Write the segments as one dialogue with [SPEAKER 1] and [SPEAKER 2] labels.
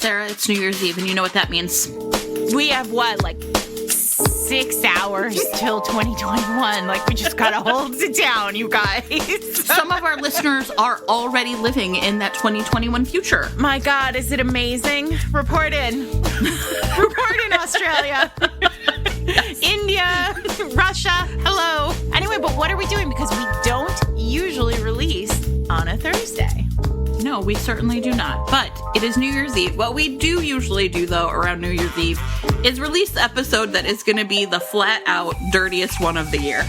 [SPEAKER 1] Sarah, it's New Year's Eve, and you know what that means.
[SPEAKER 2] We have what, like 6 hours till 2021. Like, we just gotta hold it down, you guys.
[SPEAKER 1] Some of our listeners are already living in that 2021 future.
[SPEAKER 2] My God, is it amazing? Report in. Report in, Australia. India, Russia, hello. Anyway, but what are we doing? Because we don't usually release on a Thursday.
[SPEAKER 1] No, we certainly do not. But it is New Year's Eve. What we do usually do, though, around New Year's Eve is release the episode that is going to be the flat-out dirtiest one of the year.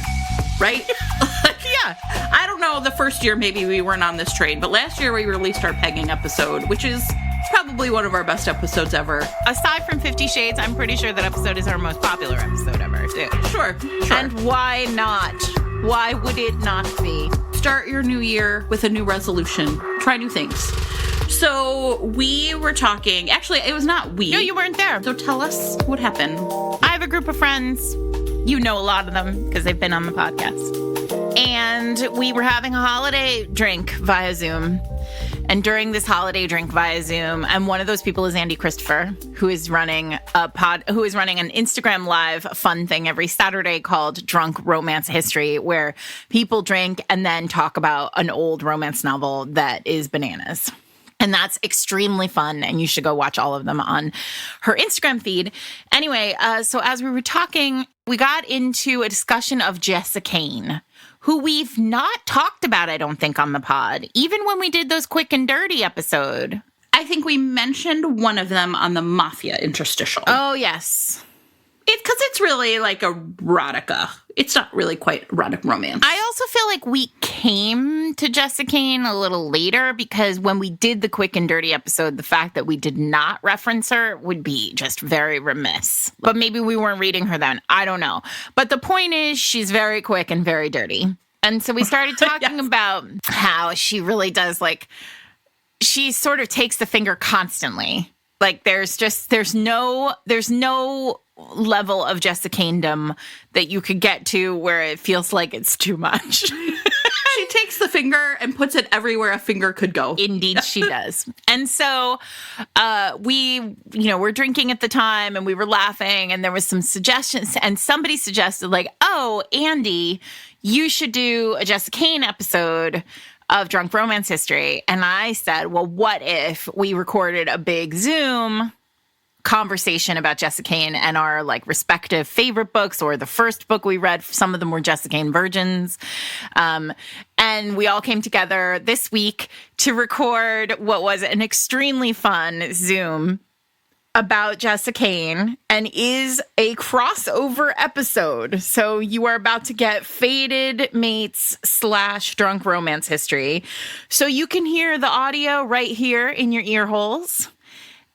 [SPEAKER 1] Right? Yeah. I don't know. The first year, maybe we weren't on this train. But last year, we released our pegging episode, which is probably one of our best episodes ever.
[SPEAKER 2] Aside from 50 Shades, I'm pretty sure that episode is our most popular episode ever, too.
[SPEAKER 1] Sure.
[SPEAKER 2] And why not? Why would it not be?
[SPEAKER 1] Start your new year with a new resolution. Try new things. So we were talking. Actually, it was not we.
[SPEAKER 2] No, you weren't there.
[SPEAKER 1] So tell us what happened.
[SPEAKER 2] I have a group of friends. You know a lot of them because they've been on the podcast. And we were having a holiday drink via Zoom. And during this holiday drink via Zoom, and one of those people is Andy Christopher, who is running an Instagram Live fun thing every Saturday called Drunk Romance History, where people drink and then talk about an old romance novel that is bananas. And that's extremely fun, and you should go watch all of them on her Instagram feed. Anyway, so as we were talking, we got into a discussion of Jessa Kane, who we've not talked about, I don't think, on the pod, even when we did those Quick and Dirty episode.
[SPEAKER 1] I think we mentioned one of them on the Mafia interstitial.
[SPEAKER 2] Oh, yes.
[SPEAKER 1] Because it's really like erotica. It's not really quite erotic romance.
[SPEAKER 2] I also feel like we came to Jessa Kane a little later because when we did the Quick and Dirty episode, the fact that we did not reference her would be just very remiss. But maybe we weren't reading her then. I don't know. But the point is she's very quick and very dirty. And so we started talking
[SPEAKER 1] Yes.
[SPEAKER 2] about how she really does, like, she sort of takes the finger constantly. Like, there's no level of Jessa Kane-dom that you could get to where it feels like it's too much.
[SPEAKER 1] She takes the finger and puts it everywhere a finger could go.
[SPEAKER 2] Indeed, she does. And so we were drinking at the time and we were laughing and there was some suggestions and somebody suggested like, oh, Andy, you should do a Jessa Kane episode of Drunk Romance History. And I said, well, what if we recorded a big Zoom conversation about Jessa Kane and our like respective favorite books or the first book we read. Some of them were Jessa Kane virgins. And we all came together this week to record what was an extremely fun Zoom about Jessa Kane and is a crossover episode. So you are about to get Fated Mates / Drunk Romance History. So you can hear the audio right here in your ear holes.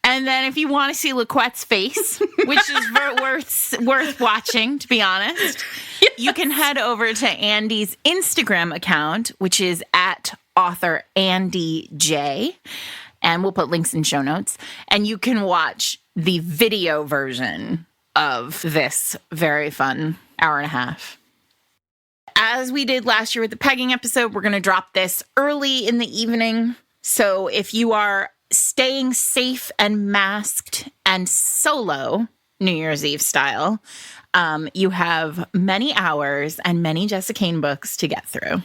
[SPEAKER 2] And then if you want to see LaQuette's face, which is worth watching, to be honest, yes, you can head over to Andy's Instagram account, which is at author Andy J. And we'll put links in show notes. And you can watch the video version of this very fun hour and a half. As we did last year with the pegging episode, we're going to drop this early in the evening. So if you are staying safe and masked and solo, New Year's Eve style, you have many hours and many Jessa Kane books to get through.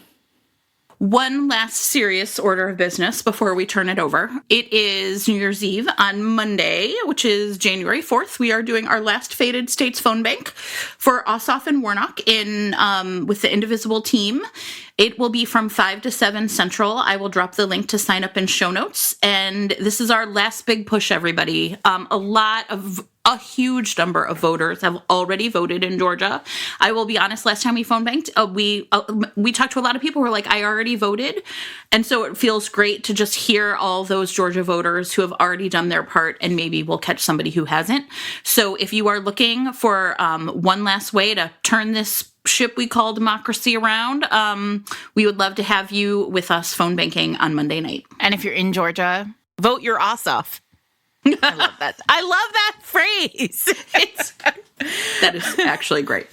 [SPEAKER 1] One last serious order of business before we turn it over. It is New Year's Eve on Monday, which is January 4th. We are doing our last Fated States phone bank for Ossoff and Warnock with the Indivisible team. It will be from 5 to 7 Central. I will drop the link to sign up in show notes. And this is our last big push, everybody. A huge number of voters have already voted in Georgia. I will be honest, last time we phone banked, we talked to a lot of people who were like, I already voted. And so it feels great to just hear all those Georgia voters who have already done their part, and maybe we'll catch somebody who hasn't. So if you are looking for one last way to turn this ship we call democracy around, we would love to have you with us phone banking on Monday night.
[SPEAKER 2] And if you're in Georgia, vote your ass off. I love that. I love that phrase.
[SPEAKER 1] That is actually great.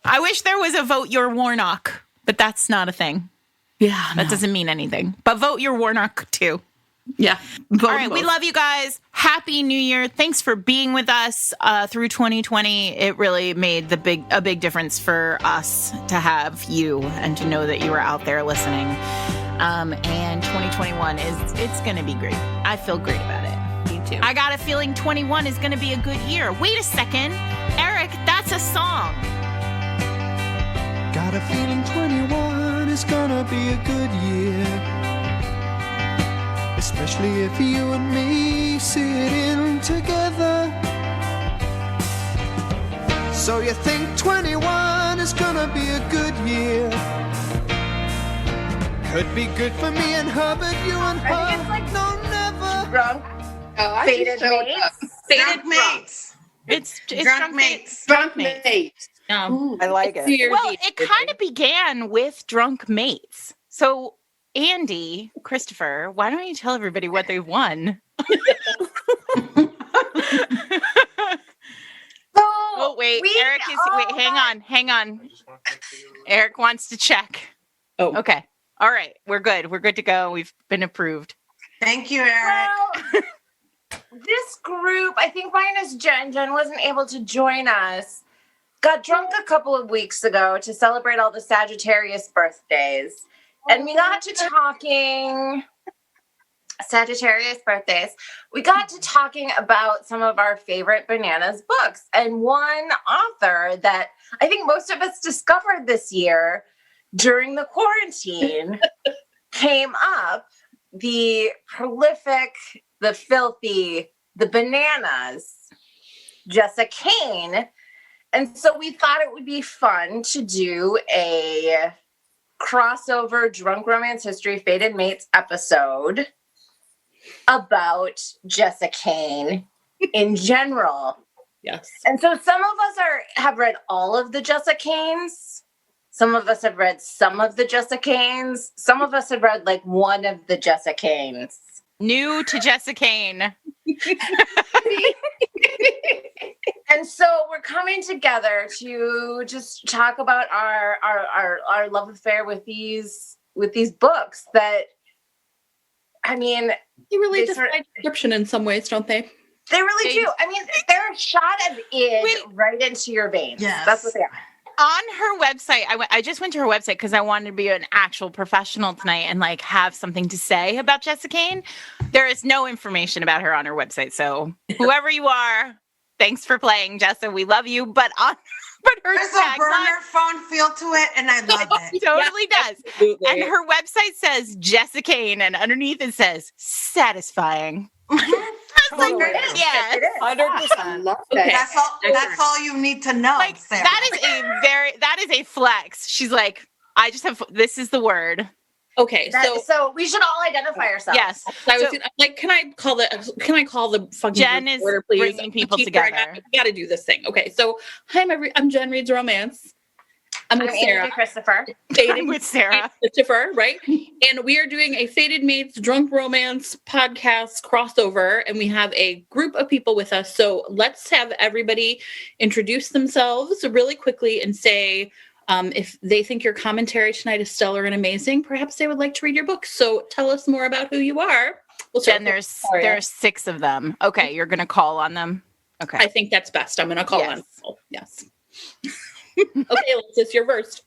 [SPEAKER 2] I wish there was a vote your Warnock, but that's not a thing.
[SPEAKER 1] Yeah.
[SPEAKER 2] That doesn't mean anything. But vote your Warnock too.
[SPEAKER 1] Yeah.
[SPEAKER 2] All right, we love you guys. Happy New Year. Thanks for being with us through 2020. It really made a big difference for us to have you and to know that you were out there listening. And 2021 it's going to be great. I feel great about it.
[SPEAKER 1] Me too.
[SPEAKER 2] I got a feeling 21 is going to be a good year. Wait a second. Eric, that's a song.
[SPEAKER 3] Got a feeling 21 is gonna be a good year. Especially if you and me sit in together. So you think 21 is gonna be a good year? Could be good for me and her, but you and her,
[SPEAKER 4] I think it's like
[SPEAKER 3] no, never.
[SPEAKER 4] drunk, faded mates.
[SPEAKER 5] Faded mates.
[SPEAKER 2] It's
[SPEAKER 5] Drunk mates.
[SPEAKER 4] Drunk mates.
[SPEAKER 5] I like it.
[SPEAKER 1] New Year's
[SPEAKER 2] Well,
[SPEAKER 1] Eve.
[SPEAKER 2] it kind of began with drunk mates. So, Andy, Christopher, why don't you tell everybody what they won? Oh, wait. Eric is. Wait, hang on. Eric wants to check.
[SPEAKER 1] Oh.
[SPEAKER 2] Okay. All right. We're good. We're good to go. We've been approved.
[SPEAKER 5] Thank you, Eric.
[SPEAKER 4] Well, this group, I think minus Jen wasn't able to join us, got drunk a couple of weeks ago to celebrate all the Sagittarius birthdays. And we got to talking, Sagittarius birthdays, we got to talking about some of our favorite Bananas books. And one author that I think most of us discovered this year during the quarantine came up, the prolific, the filthy, the Bananas, Jessa Kane. And so we thought it would be fun to do a crossover Drunk Romance History Faded Mates episode about Jessa Kane in general.
[SPEAKER 1] Yes.
[SPEAKER 4] And so some of us have read all of the Jessa Kanes. Some of us have read some of the Jessa Kanes. Some of us have read like one of the Jessa Kanes.
[SPEAKER 2] New to Jessa Kane.
[SPEAKER 4] And so we're coming together to just talk about our love affair with these books that, I mean,
[SPEAKER 1] They really
[SPEAKER 4] They
[SPEAKER 1] define description in some ways, don't they?
[SPEAKER 4] they really do. I mean, they're a shot of id
[SPEAKER 2] Wait.
[SPEAKER 4] right into your veins.
[SPEAKER 5] Yes.
[SPEAKER 4] That's what they are.
[SPEAKER 2] On her website, I just went to her website because I wanted to be an actual professional tonight and like have something to say about Jessa Kane. There is no information about her on her website. So whoever you are, thanks for playing, Jessa. We love you. But her
[SPEAKER 5] There's a
[SPEAKER 2] tagline
[SPEAKER 5] burner phone feel to it, and I love it.
[SPEAKER 2] totally does.
[SPEAKER 1] Absolutely.
[SPEAKER 2] And her website says Jessa Kane, and underneath it says satisfying. I was like,
[SPEAKER 5] Totally.
[SPEAKER 2] yeah.
[SPEAKER 4] It is.
[SPEAKER 5] 100%.
[SPEAKER 4] Love
[SPEAKER 1] Okay.
[SPEAKER 4] it.
[SPEAKER 5] That's all you need to know,
[SPEAKER 2] Like
[SPEAKER 5] Sarah.
[SPEAKER 2] that is a flex. She's like, I just have, this is the word.
[SPEAKER 1] Okay,
[SPEAKER 4] So we should all identify ourselves.
[SPEAKER 2] Yes.
[SPEAKER 1] I was
[SPEAKER 2] So-
[SPEAKER 1] like, can I call the fucking
[SPEAKER 2] Jen
[SPEAKER 1] group
[SPEAKER 2] is
[SPEAKER 1] order, please?
[SPEAKER 2] bringing people
[SPEAKER 1] Keep track.
[SPEAKER 2] together.
[SPEAKER 1] I gotta do this thing. Okay, so hi, I'm Jen Reads Romance. I'm with
[SPEAKER 4] I'm
[SPEAKER 1] Sarah.
[SPEAKER 4] Andy Christopher.
[SPEAKER 1] Dating
[SPEAKER 2] with Sarah.
[SPEAKER 1] Christopher, right? And we are doing a Faded Mates Drunk Romance podcast crossover, and we have a group of people with us. So let's have everybody introduce themselves really quickly and say if they think your commentary tonight is stellar and amazing, perhaps they would like to read your book. So tell us more about who you are. We'll start
[SPEAKER 2] Jen,
[SPEAKER 1] with
[SPEAKER 2] there's
[SPEAKER 1] Victoria.
[SPEAKER 2] 6 of them. Okay, you're gonna call on them. Okay.
[SPEAKER 1] I think that's best. I'm going to call
[SPEAKER 2] Yes.
[SPEAKER 1] on people. Yes. Okay, Alexis, you're first.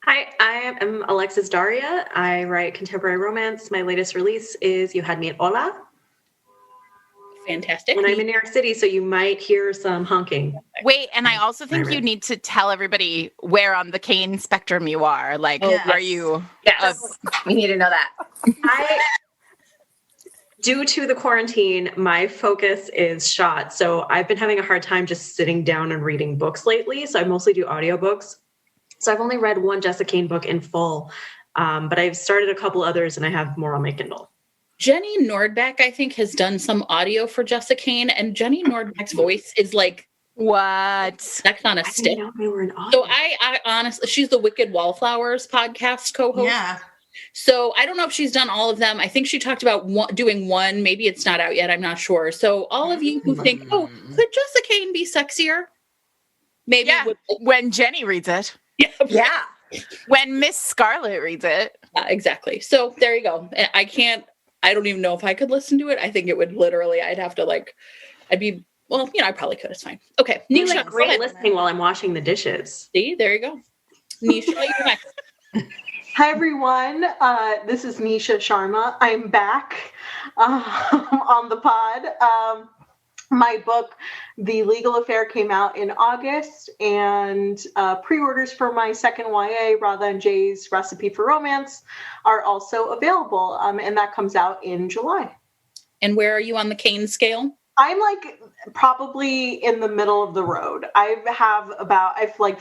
[SPEAKER 6] Hi, I am Alexis Daria. I write contemporary romance. My latest release is You Had Me at Hola.
[SPEAKER 1] Fantastic.
[SPEAKER 6] And I'm in New York City, so you might hear some honking.
[SPEAKER 2] Wait, and I also think
[SPEAKER 6] Right.
[SPEAKER 2] you need to tell everybody where on the Kane spectrum you are. Like,
[SPEAKER 1] Oh,
[SPEAKER 2] are
[SPEAKER 1] yes.
[SPEAKER 2] you?
[SPEAKER 4] Yes. We need to know that.
[SPEAKER 6] Due to the quarantine, my focus is shot. So I've been having a hard time just sitting down and reading books lately. So I mostly do audiobooks. So I've only read one Jessa Kane book in full, but I've started a couple others and I have more on my Kindle.
[SPEAKER 1] Jenny Nordbeck, I think, has done some audio for Jessa Kane, and Jenny Nordbeck's voice is like
[SPEAKER 2] What?
[SPEAKER 1] sex on a
[SPEAKER 6] I
[SPEAKER 1] stick.
[SPEAKER 6] didn't know they were an audio.
[SPEAKER 1] So I honestly, she's the Wicked Wallflowers podcast co-host.
[SPEAKER 5] Yeah.
[SPEAKER 1] So I don't know if she's done all of them. I think she talked about doing one. Maybe it's not out yet. I'm not sure. So all of you who think, oh, could Jessa Kane be sexier? Maybe.
[SPEAKER 2] Yeah. When Jenny reads it.
[SPEAKER 1] Yeah.
[SPEAKER 4] Yeah.
[SPEAKER 2] When Miss Scarlet reads it.
[SPEAKER 1] Exactly. So there you go. I don't even know if I could listen to it. I think it would literally, I'd have to I probably could. It's fine. Okay.
[SPEAKER 6] You
[SPEAKER 1] Nisha,
[SPEAKER 6] like
[SPEAKER 1] go
[SPEAKER 6] great
[SPEAKER 1] ahead.
[SPEAKER 6] listening while I'm washing the dishes.
[SPEAKER 1] See, there you go. Nisha, you're next.
[SPEAKER 7] Hi, everyone. This is Nisha Sharma. I'm back on the pod. My book, The Legal Affair, came out in August, and pre-orders for my second YA, Radha and Jay's Recipe for Romance, are also available, and that comes out in July.
[SPEAKER 1] And where are you on the Kane scale?
[SPEAKER 7] I'm probably in the middle of the road. I've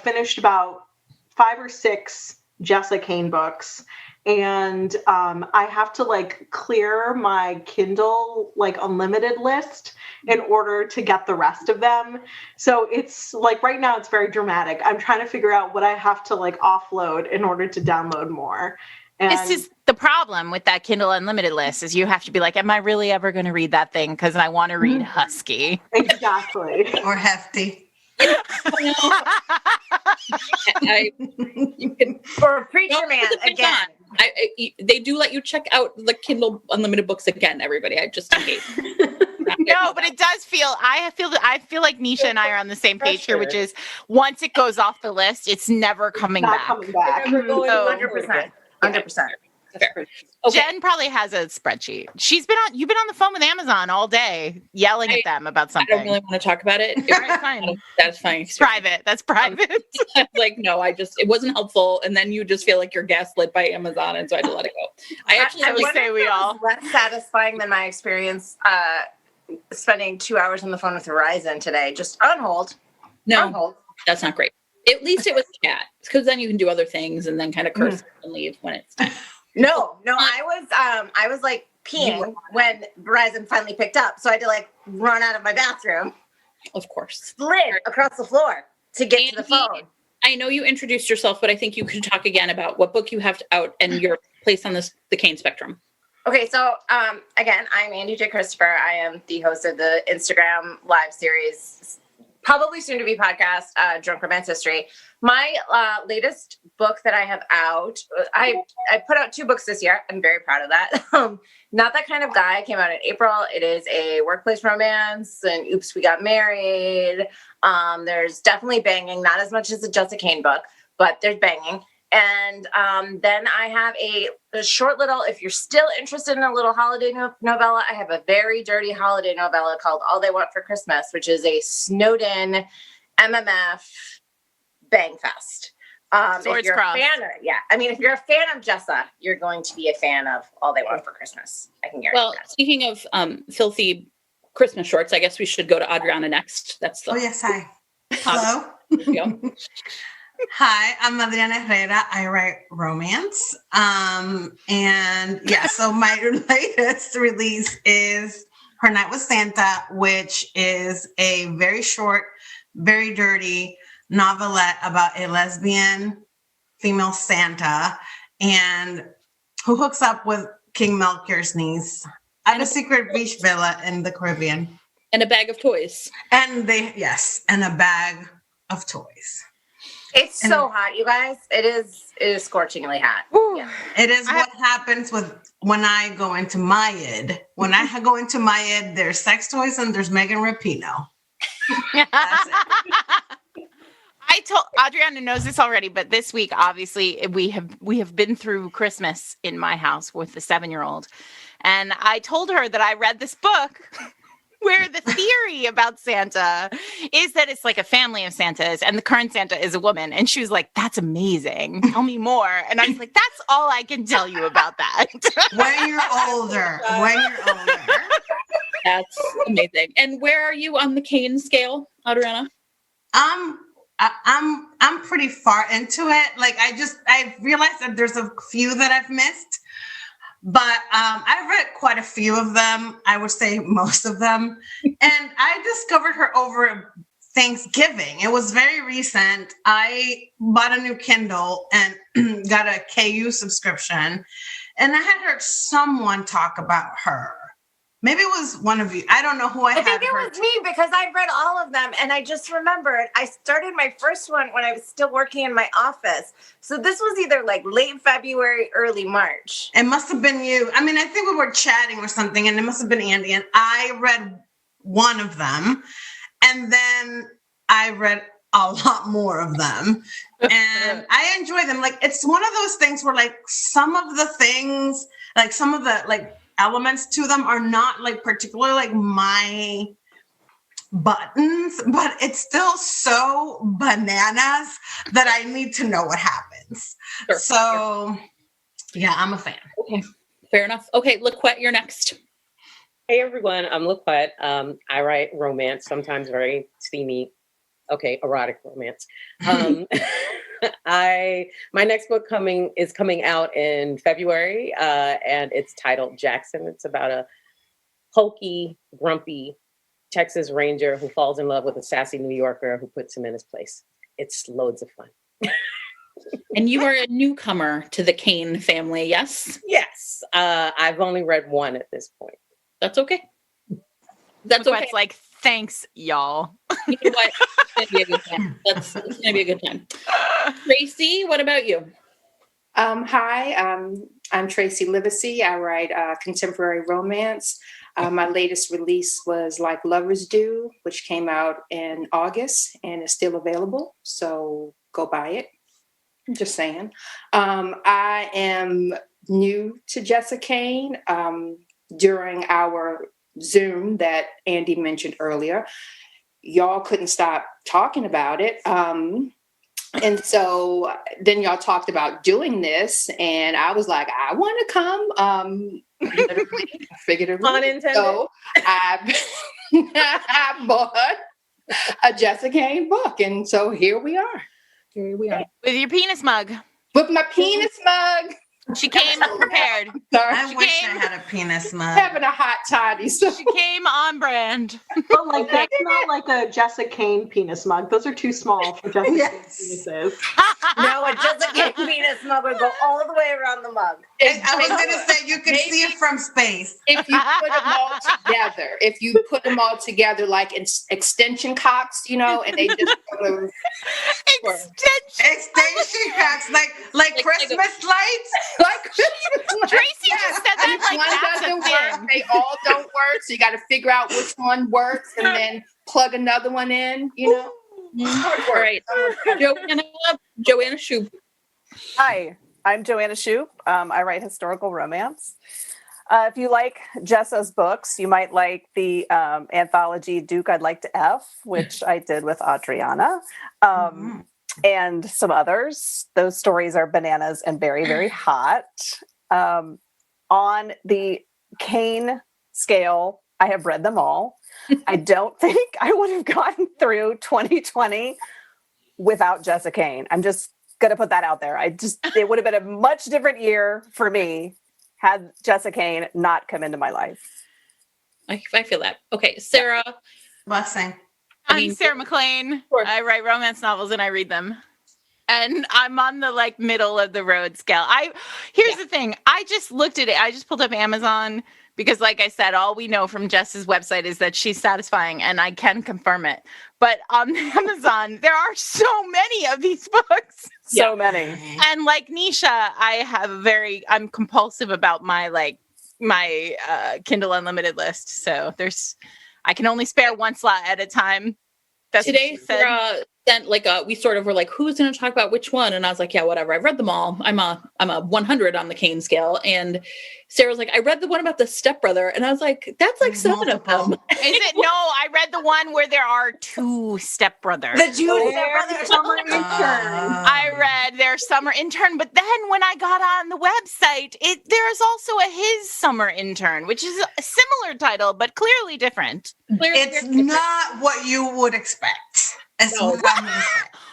[SPEAKER 7] finished about 5 or 6 Jessa Kane books, and I have to clear my Kindle unlimited list in order to get the rest of them. So it's right now it's very dramatic. I'm trying to figure out what I have to offload in order to download more. And
[SPEAKER 2] This is the problem with that Kindle Unlimited list is you have to be like, am I really ever going to read that thing? Because I want to read Husky.
[SPEAKER 7] Exactly.
[SPEAKER 5] Or hefty.
[SPEAKER 1] You can,
[SPEAKER 4] Or Preacher
[SPEAKER 1] No,
[SPEAKER 4] Man
[SPEAKER 1] it's
[SPEAKER 4] again.
[SPEAKER 1] they do let you check out the Kindle Unlimited books again, everybody. I just in case.
[SPEAKER 2] No, but it does feel. I feel like Nisha and I are on the same page here, which is once it goes off the list, it's never coming
[SPEAKER 7] Not
[SPEAKER 2] back.
[SPEAKER 7] coming back.
[SPEAKER 2] So-
[SPEAKER 4] 100%. 100%.
[SPEAKER 1] Fair. Okay.
[SPEAKER 2] Jen probably has a spreadsheet. You've been on the phone with Amazon all day, yelling at them about
[SPEAKER 1] I
[SPEAKER 2] something.
[SPEAKER 1] don't really want to talk about it.
[SPEAKER 2] All right, fine.
[SPEAKER 1] That's fine.
[SPEAKER 2] It's private. That's private.
[SPEAKER 1] No, it wasn't helpful. And then you just feel like you're gaslit by Amazon. And so I had to let it go. I actually
[SPEAKER 4] I
[SPEAKER 2] would
[SPEAKER 4] wonder
[SPEAKER 2] say
[SPEAKER 4] if
[SPEAKER 2] we
[SPEAKER 4] that
[SPEAKER 2] all-
[SPEAKER 4] was less satisfying than my experience spending 2 hours on the phone with Verizon today. Just on hold. On
[SPEAKER 1] no,
[SPEAKER 4] hold.
[SPEAKER 1] that's not great. At least it was chat, because then you can do other things and then kind of curse and leave when it's time.
[SPEAKER 4] No, I was peeing when Verizon finally picked up. So I had to run out of my bathroom,
[SPEAKER 1] Of course.
[SPEAKER 4] slid across the floor to get to the phone.
[SPEAKER 1] I know you introduced yourself, but I think you could talk again about what book you have out and your place on the Kane spectrum.
[SPEAKER 4] Okay, so again, I'm Andy J. Christopher. I am the host of the Instagram live series, probably soon to be podcast, Drunk Romance History. My latest book that I have out, I put out 2 books this year. I'm very proud of that. Not That Kind of Guy came out in April. It is a workplace romance, and Oops, We Got Married. There's definitely banging, not as much as the Jessa Kane book, but there's banging. And then I have a short little, if you're still interested in a little holiday novella, I have a very dirty holiday novella called All They Want for Christmas, which is a snowed-in MMF bang fest.
[SPEAKER 2] Swords
[SPEAKER 4] if you're
[SPEAKER 2] crossed.
[SPEAKER 4] a fan if you're a fan of Jessa, you're going to be a fan of All They Want for Christmas. I can guarantee
[SPEAKER 1] Well,
[SPEAKER 4] that.
[SPEAKER 1] speaking of filthy Christmas shorts, I guess we should go to Adriana next. That's the
[SPEAKER 5] Oh, yes, hi. Hello.
[SPEAKER 1] go.
[SPEAKER 5] Hi, I'm Adriana Herrera. I write romance. So my latest release is Her Night with Santa, which is a very short, very dirty novelette about a lesbian female Santa and who hooks up with King Melchior's niece at a secret beach villa in the Caribbean.
[SPEAKER 1] And a bag of toys.
[SPEAKER 5] And a bag of toys.
[SPEAKER 4] It's so hot, you guys. It is scorchingly hot. Yeah.
[SPEAKER 5] It is what happens when I go into Mayed. When I go into Mayed, there's sex toys and there's Megan Rapinoe. That's it.
[SPEAKER 2] I told Adriana knows this already, but this week, obviously, we have been through Christmas in my house with the 7-year-old, and I told her that I read this book where the theory about Santa is that it's like a family of Santas, and the current Santa is a woman. And she was like, "That's amazing. Tell me more." And I was like, "That's all I can tell you about that."
[SPEAKER 5] When you're older.
[SPEAKER 1] That's amazing. And where are you on the Kane scale, Adriana?
[SPEAKER 5] I'm pretty far into it. I realized that there's a few that I've missed, but I've read quite a few of them. I would say most of them. And I discovered her over Thanksgiving. It was very recent. I bought a new Kindle and got a KU subscription. And I had heard someone talk about her. Maybe it was one of you. I don't know who I
[SPEAKER 4] I
[SPEAKER 5] had
[SPEAKER 4] think it
[SPEAKER 5] heard.
[SPEAKER 4] was me because I read all of them and I just remembered I started my first one when I was still working in my office. So this was either like late February, early March.
[SPEAKER 5] It must have been you. I mean, I think we were chatting or something, and it must have been Andy. And I read one of them, and then I read a lot more of them, and I enjoy them. Like, it's one of those things where, like, some of the things, like some of the like elements to them are not like particularly like my buttons, but it's still so bananas that I need to know what happens.
[SPEAKER 1] Sure.
[SPEAKER 5] So, yeah, I'm a fan.
[SPEAKER 1] Okay, fair enough. Okay, Laquette, you're next.
[SPEAKER 8] Hey everyone, I'm Laquette. I write romance, sometimes very steamy, erotic romance. My next book is coming out in February, and it's titled Jackson. It's about a hokey, grumpy Texas Ranger who falls in love with a sassy New Yorker who puts him in his place. It's loads of fun.
[SPEAKER 1] And you are a newcomer to the Kane family, yes?
[SPEAKER 8] Yes, I've only read one at this point.
[SPEAKER 1] That's okay. That's okay.
[SPEAKER 2] It's like, thanks, y'all.
[SPEAKER 1] You know what? It's gonna be a good time. It's gonna be a good time. Tracy, what about you?
[SPEAKER 9] Hi, I'm Tracy Livesey. I write contemporary romance. My latest release was Like Lovers Do, which came out in August and is still available. So go buy it. I'm just saying. I am new to Jessica Kane. During our Zoom that Andy mentioned earlier, y'all couldn't stop talking about it. And so then y'all talked about doing this, and I was like, I want to come. Literally, figuratively.
[SPEAKER 8] Unintended.
[SPEAKER 9] So I bought a Jessica Kane book, and so here we are. Here we are.
[SPEAKER 2] With your penis mug.
[SPEAKER 9] With my penis mug.
[SPEAKER 2] She came prepared.
[SPEAKER 9] Sorry.
[SPEAKER 5] I wish I had a penis mug.
[SPEAKER 9] Having a hot toddy. So.
[SPEAKER 2] She came on brand.
[SPEAKER 7] But like that's not like a Jessica Kane penis mug. Those are too small for Jessica
[SPEAKER 5] Yes.
[SPEAKER 7] Kane penises.
[SPEAKER 4] No, it doesn't get penis mug would go all the way around the mug.
[SPEAKER 5] I was going to say, you can see it from space.
[SPEAKER 9] If you put them all together, like extension cocks, you know, and they just sort of
[SPEAKER 5] Extension cocks, like Christmas lights.
[SPEAKER 9] like
[SPEAKER 2] Tracy just said that
[SPEAKER 9] each
[SPEAKER 2] like
[SPEAKER 9] one
[SPEAKER 2] that's a
[SPEAKER 9] doesn't
[SPEAKER 2] thing.
[SPEAKER 9] work. They all don't work, so you got to figure out which one works and then plug another one in. You know.
[SPEAKER 1] All right, Joanna Shoup.
[SPEAKER 10] Hi, I'm Joanna Shoup. I write historical romance. If you like Jessa's books, you might like the anthology Duke I'd Like to F, which I did with Adriana, and some others. Those stories are bananas and very, very hot. On the Kane scale, I have read them all. I don't think I would have gotten through 2020 without Jessica Kane. I'm just going to put that out there. It would have been a much different year for me had Jessica Kane not come into my life.
[SPEAKER 1] I feel that. Okay, Sarah.
[SPEAKER 5] Blessing.
[SPEAKER 2] I'm Sarah McLean. I write romance novels and I read them. And I'm on the like middle of the road scale. Here's the thing. I just looked at it. I just pulled up Amazon because, like I said, all we know from Jess's website is that she's satisfying, and I can confirm it. But on Amazon, there are so many of these books.
[SPEAKER 10] So many.
[SPEAKER 2] And like Nisha, I'm compulsive about my Kindle Unlimited list. So I can only spare one slot at a time. That's
[SPEAKER 1] Today, Sarah sent we sort of were like, who's going to talk about which one? And I was like, yeah, whatever. I've read them all. I'm a 100 on the Kane scale. And Sarah was like, I read the one about the stepbrother. And I was like, that's like 7 of them.
[SPEAKER 2] Is it? No, I read the one where there are 2 stepbrothers.
[SPEAKER 4] The Jewish stepbrother.
[SPEAKER 7] Summer intern.
[SPEAKER 2] I read their summer intern, but then when I got on the website, there's also a his summer intern, which is a similar title, but clearly different.
[SPEAKER 5] It's not what you would expect. It's
[SPEAKER 1] No.
[SPEAKER 5] what I'm gonna say.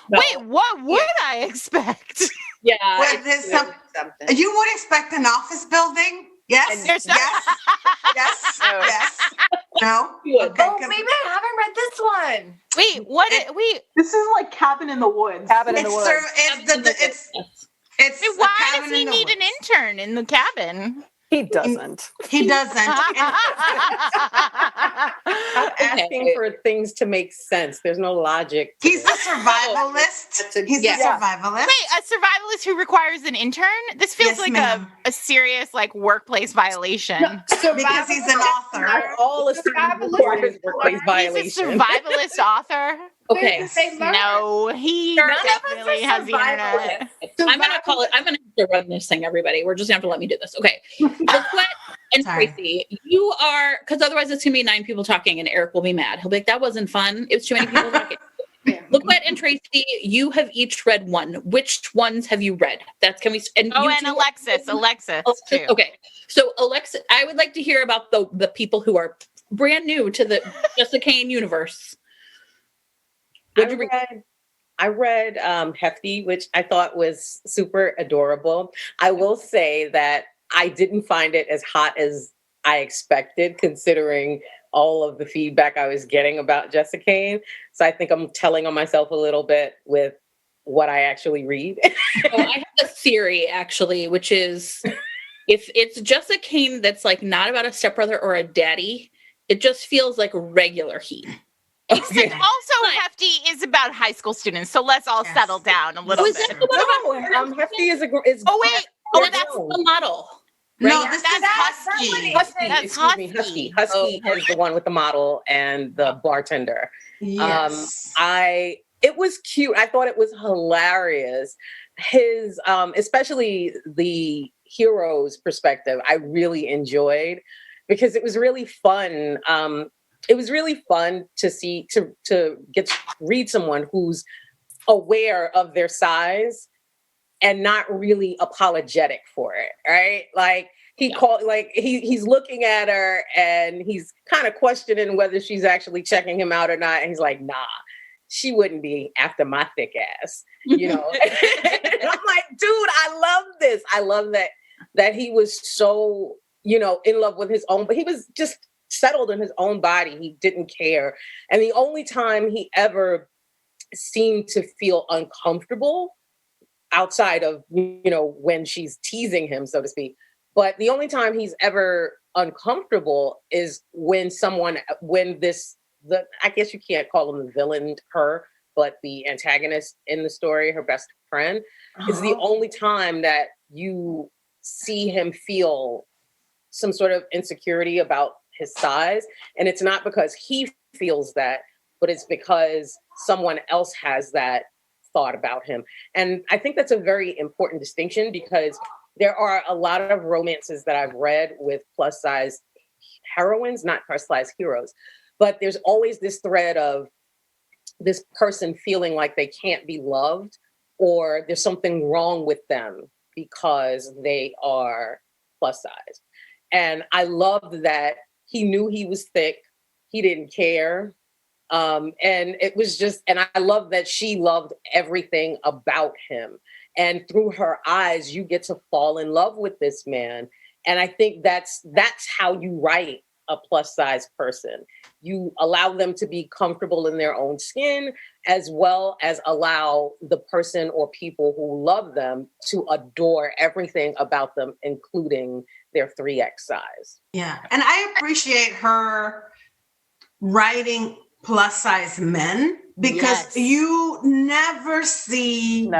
[SPEAKER 1] No.
[SPEAKER 2] Wait, what would I expect?
[SPEAKER 1] Yeah.
[SPEAKER 5] Well, there's
[SPEAKER 4] Something.
[SPEAKER 5] you would expect an office building. Yes.
[SPEAKER 2] There's
[SPEAKER 5] Yes. Yes. Yes. No.
[SPEAKER 1] You would.
[SPEAKER 5] Okay,
[SPEAKER 4] Oh, maybe I haven't read this one.
[SPEAKER 2] Wait, what? Wait,
[SPEAKER 7] This is like Cabin in the Woods.
[SPEAKER 10] Cabin in the Woods.
[SPEAKER 5] It's
[SPEAKER 2] wait,
[SPEAKER 5] a
[SPEAKER 2] why
[SPEAKER 5] cabin
[SPEAKER 2] does he
[SPEAKER 5] in the
[SPEAKER 2] need
[SPEAKER 5] woods.
[SPEAKER 2] an intern in the cabin?
[SPEAKER 10] He doesn't.
[SPEAKER 5] He doesn't. And
[SPEAKER 8] I'm asking for things to make sense. There's no logic. to
[SPEAKER 5] he's a
[SPEAKER 8] this.
[SPEAKER 5] survivalist. He's
[SPEAKER 9] yeah.
[SPEAKER 5] a survivalist.
[SPEAKER 2] Wait, a survivalist who requires an intern? This feels
[SPEAKER 5] Yes,
[SPEAKER 2] like
[SPEAKER 5] ma'am.
[SPEAKER 2] a serious like workplace violation.
[SPEAKER 5] Because he's an author.
[SPEAKER 8] All a student requires workplace
[SPEAKER 2] He's a
[SPEAKER 8] violation.
[SPEAKER 2] survivalist author.
[SPEAKER 8] Okay.
[SPEAKER 9] They learn.
[SPEAKER 2] No, he
[SPEAKER 4] None of us
[SPEAKER 2] definitely
[SPEAKER 4] are
[SPEAKER 2] has the internet.
[SPEAKER 1] I'm gonna call it. I'm gonna have to run this thing, everybody. We're just gonna have to let me do this. Okay. LaQuette and
[SPEAKER 5] Sorry.
[SPEAKER 1] Tracy, you are, because otherwise it's gonna be 9 people talking, and Eric will be mad. He'll be like, "That wasn't fun. It was too many people talking."
[SPEAKER 9] Yeah.
[SPEAKER 1] LaQuette and Tracy, you have each read one. Which ones have you read? That's can we? And
[SPEAKER 2] Oh,
[SPEAKER 1] you
[SPEAKER 2] and
[SPEAKER 1] two-
[SPEAKER 2] Alexis too.
[SPEAKER 1] Okay, so Alexa, I would like to hear about the people who are brand new to the Jessica Kane universe. What'd you read?
[SPEAKER 8] I read Hefty, which I thought was super adorable. I will say that I didn't find it as hot as I expected, considering all of the feedback I was getting about Jessica Kane. So I think I'm telling on myself a little bit with what I actually read.
[SPEAKER 1] Oh, I have a theory actually, which is if it's Jessica Kane that's like not about a stepbrother or a daddy, it just feels like regular heat.
[SPEAKER 2] Except also Hefty is about high school students, so let's all
[SPEAKER 5] Yes.
[SPEAKER 2] settle down a little
[SPEAKER 1] is
[SPEAKER 2] bit.
[SPEAKER 1] that the one about
[SPEAKER 8] No, Hefty is is.
[SPEAKER 2] Oh wait,
[SPEAKER 1] Oh, that's the model.
[SPEAKER 5] No,
[SPEAKER 1] Right?
[SPEAKER 5] this
[SPEAKER 2] That's
[SPEAKER 5] is Husky.
[SPEAKER 8] Husky.
[SPEAKER 2] That's
[SPEAKER 8] Excuse me, Husky. Husky is the one with the model and the bartender.
[SPEAKER 5] Yes.
[SPEAKER 8] It was cute. I thought it was hilarious. His especially the hero's perspective, I really enjoyed because it was really fun. It was really fun to see to get to read someone who's aware of their size and not really apologetic for it, right? Like he's looking at her and he's kind of questioning whether she's actually checking him out or not. And he's like, nah, she wouldn't be after my thick ass, you know? And I'm like, dude, I love this. I love that he was so, you know, in love with his own, but he was just settled in his own body. He didn't care. And the only time he ever seemed to feel uncomfortable outside of, you know, when she's teasing him, so to speak. But the only time he's ever uncomfortable is when I guess you can't call him the villain, her, but the antagonist in the story, her best friend, is the only time that you see him feel some sort of insecurity about his size. And it's not because he feels that, but it's because someone else has that thought about him. And I think that's a very important distinction because there are a lot of romances that I've read with plus size heroines, not plus size heroes, but there's always this thread of this person feeling like they can't be loved or there's something wrong with them because they are plus size. And I loved that he knew he was thick. He didn't care. And it was just, and I love that she loved everything about him. And through her eyes, you get to fall in love with this man. And I think that's how you write a plus size person. You allow them to be comfortable in their own skin, as well as allow the person or people who love them to adore everything about them, including their 3X size.
[SPEAKER 5] Yeah. And I appreciate her writing plus size men because you never see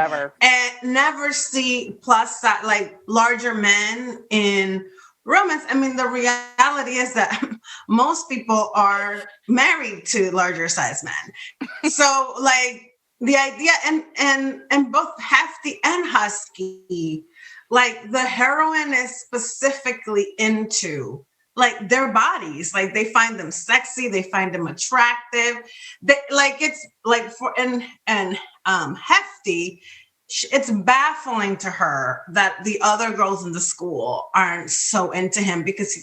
[SPEAKER 5] plus size, like larger men in romance. I mean, the reality is that most people are married to larger size men. So like the idea and both Hefty and Husky, like the heroine is specifically into like their bodies, like they find them sexy, they find them attractive. They like it's like for and Hefty, it's baffling to her that the other girls in the school aren't so into him because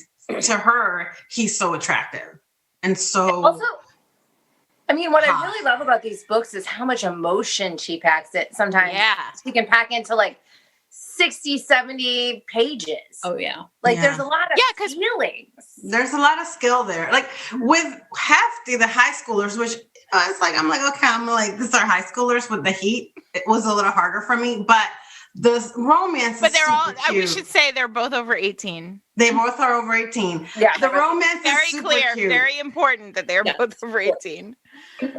[SPEAKER 5] to her he's so attractive and so.
[SPEAKER 4] Also, I mean, what I really love about these books is how much emotion she packs it. Sometimes she can pack into like 60, 70 pages.
[SPEAKER 1] Oh, yeah.
[SPEAKER 4] Like there's a lot of feelings.
[SPEAKER 5] There's a lot of skill there. Like with Hefty, the high schoolers, which it's like, I'm like, okay, I'm like, these are high schoolers with the heat. It was a little harder for me, but The romance
[SPEAKER 2] But
[SPEAKER 5] is
[SPEAKER 2] they're all,
[SPEAKER 5] super cute.
[SPEAKER 2] we should say they're both over 18.
[SPEAKER 5] They both are over 18.
[SPEAKER 10] Yeah,
[SPEAKER 5] The romance
[SPEAKER 2] Very
[SPEAKER 5] is super
[SPEAKER 2] clear,
[SPEAKER 5] cute.
[SPEAKER 2] very important that they're
[SPEAKER 8] Yes.
[SPEAKER 2] both over 18.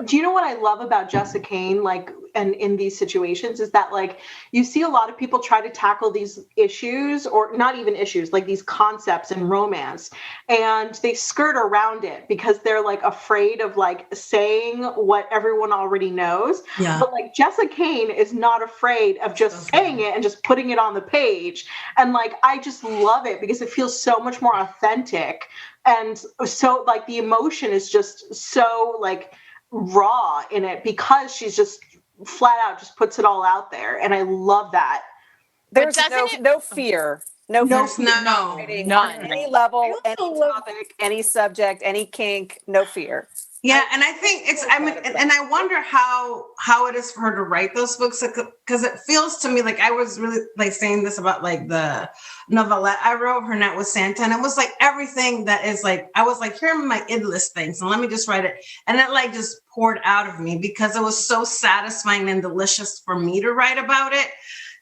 [SPEAKER 7] Do you know what I love about Jessica Kane, like, and in these situations is that, like, you see a lot of people try to tackle these issues, or not even issues, like these concepts in romance, and they skirt around it because they're like afraid of like saying what everyone already knows.
[SPEAKER 5] Yeah.
[SPEAKER 7] But like Jessica Kane is not afraid of just saying it and just putting it on the page. And like, I just love it because it feels so much more authentic. And so like the emotion is just so like raw in it because she's just flat out just puts it all out there. And I love that.
[SPEAKER 10] There's
[SPEAKER 2] doesn't
[SPEAKER 10] no fear. No fear.
[SPEAKER 5] No.
[SPEAKER 10] Writing
[SPEAKER 2] None.
[SPEAKER 10] on any level,
[SPEAKER 8] I
[SPEAKER 10] any
[SPEAKER 8] also love-
[SPEAKER 10] topic, any subject, any kink, no fear.
[SPEAKER 5] Yeah, and I think it's, I mean, and I wonder how it is for her to write those books, because it feels to me like I was really like saying this about like the novelette I wrote, Her Night with Santa, and it was like everything that is like, I was like, here are my id list things, and let me just write it, and it like just poured out of me because it was so satisfying and delicious for me to write about it,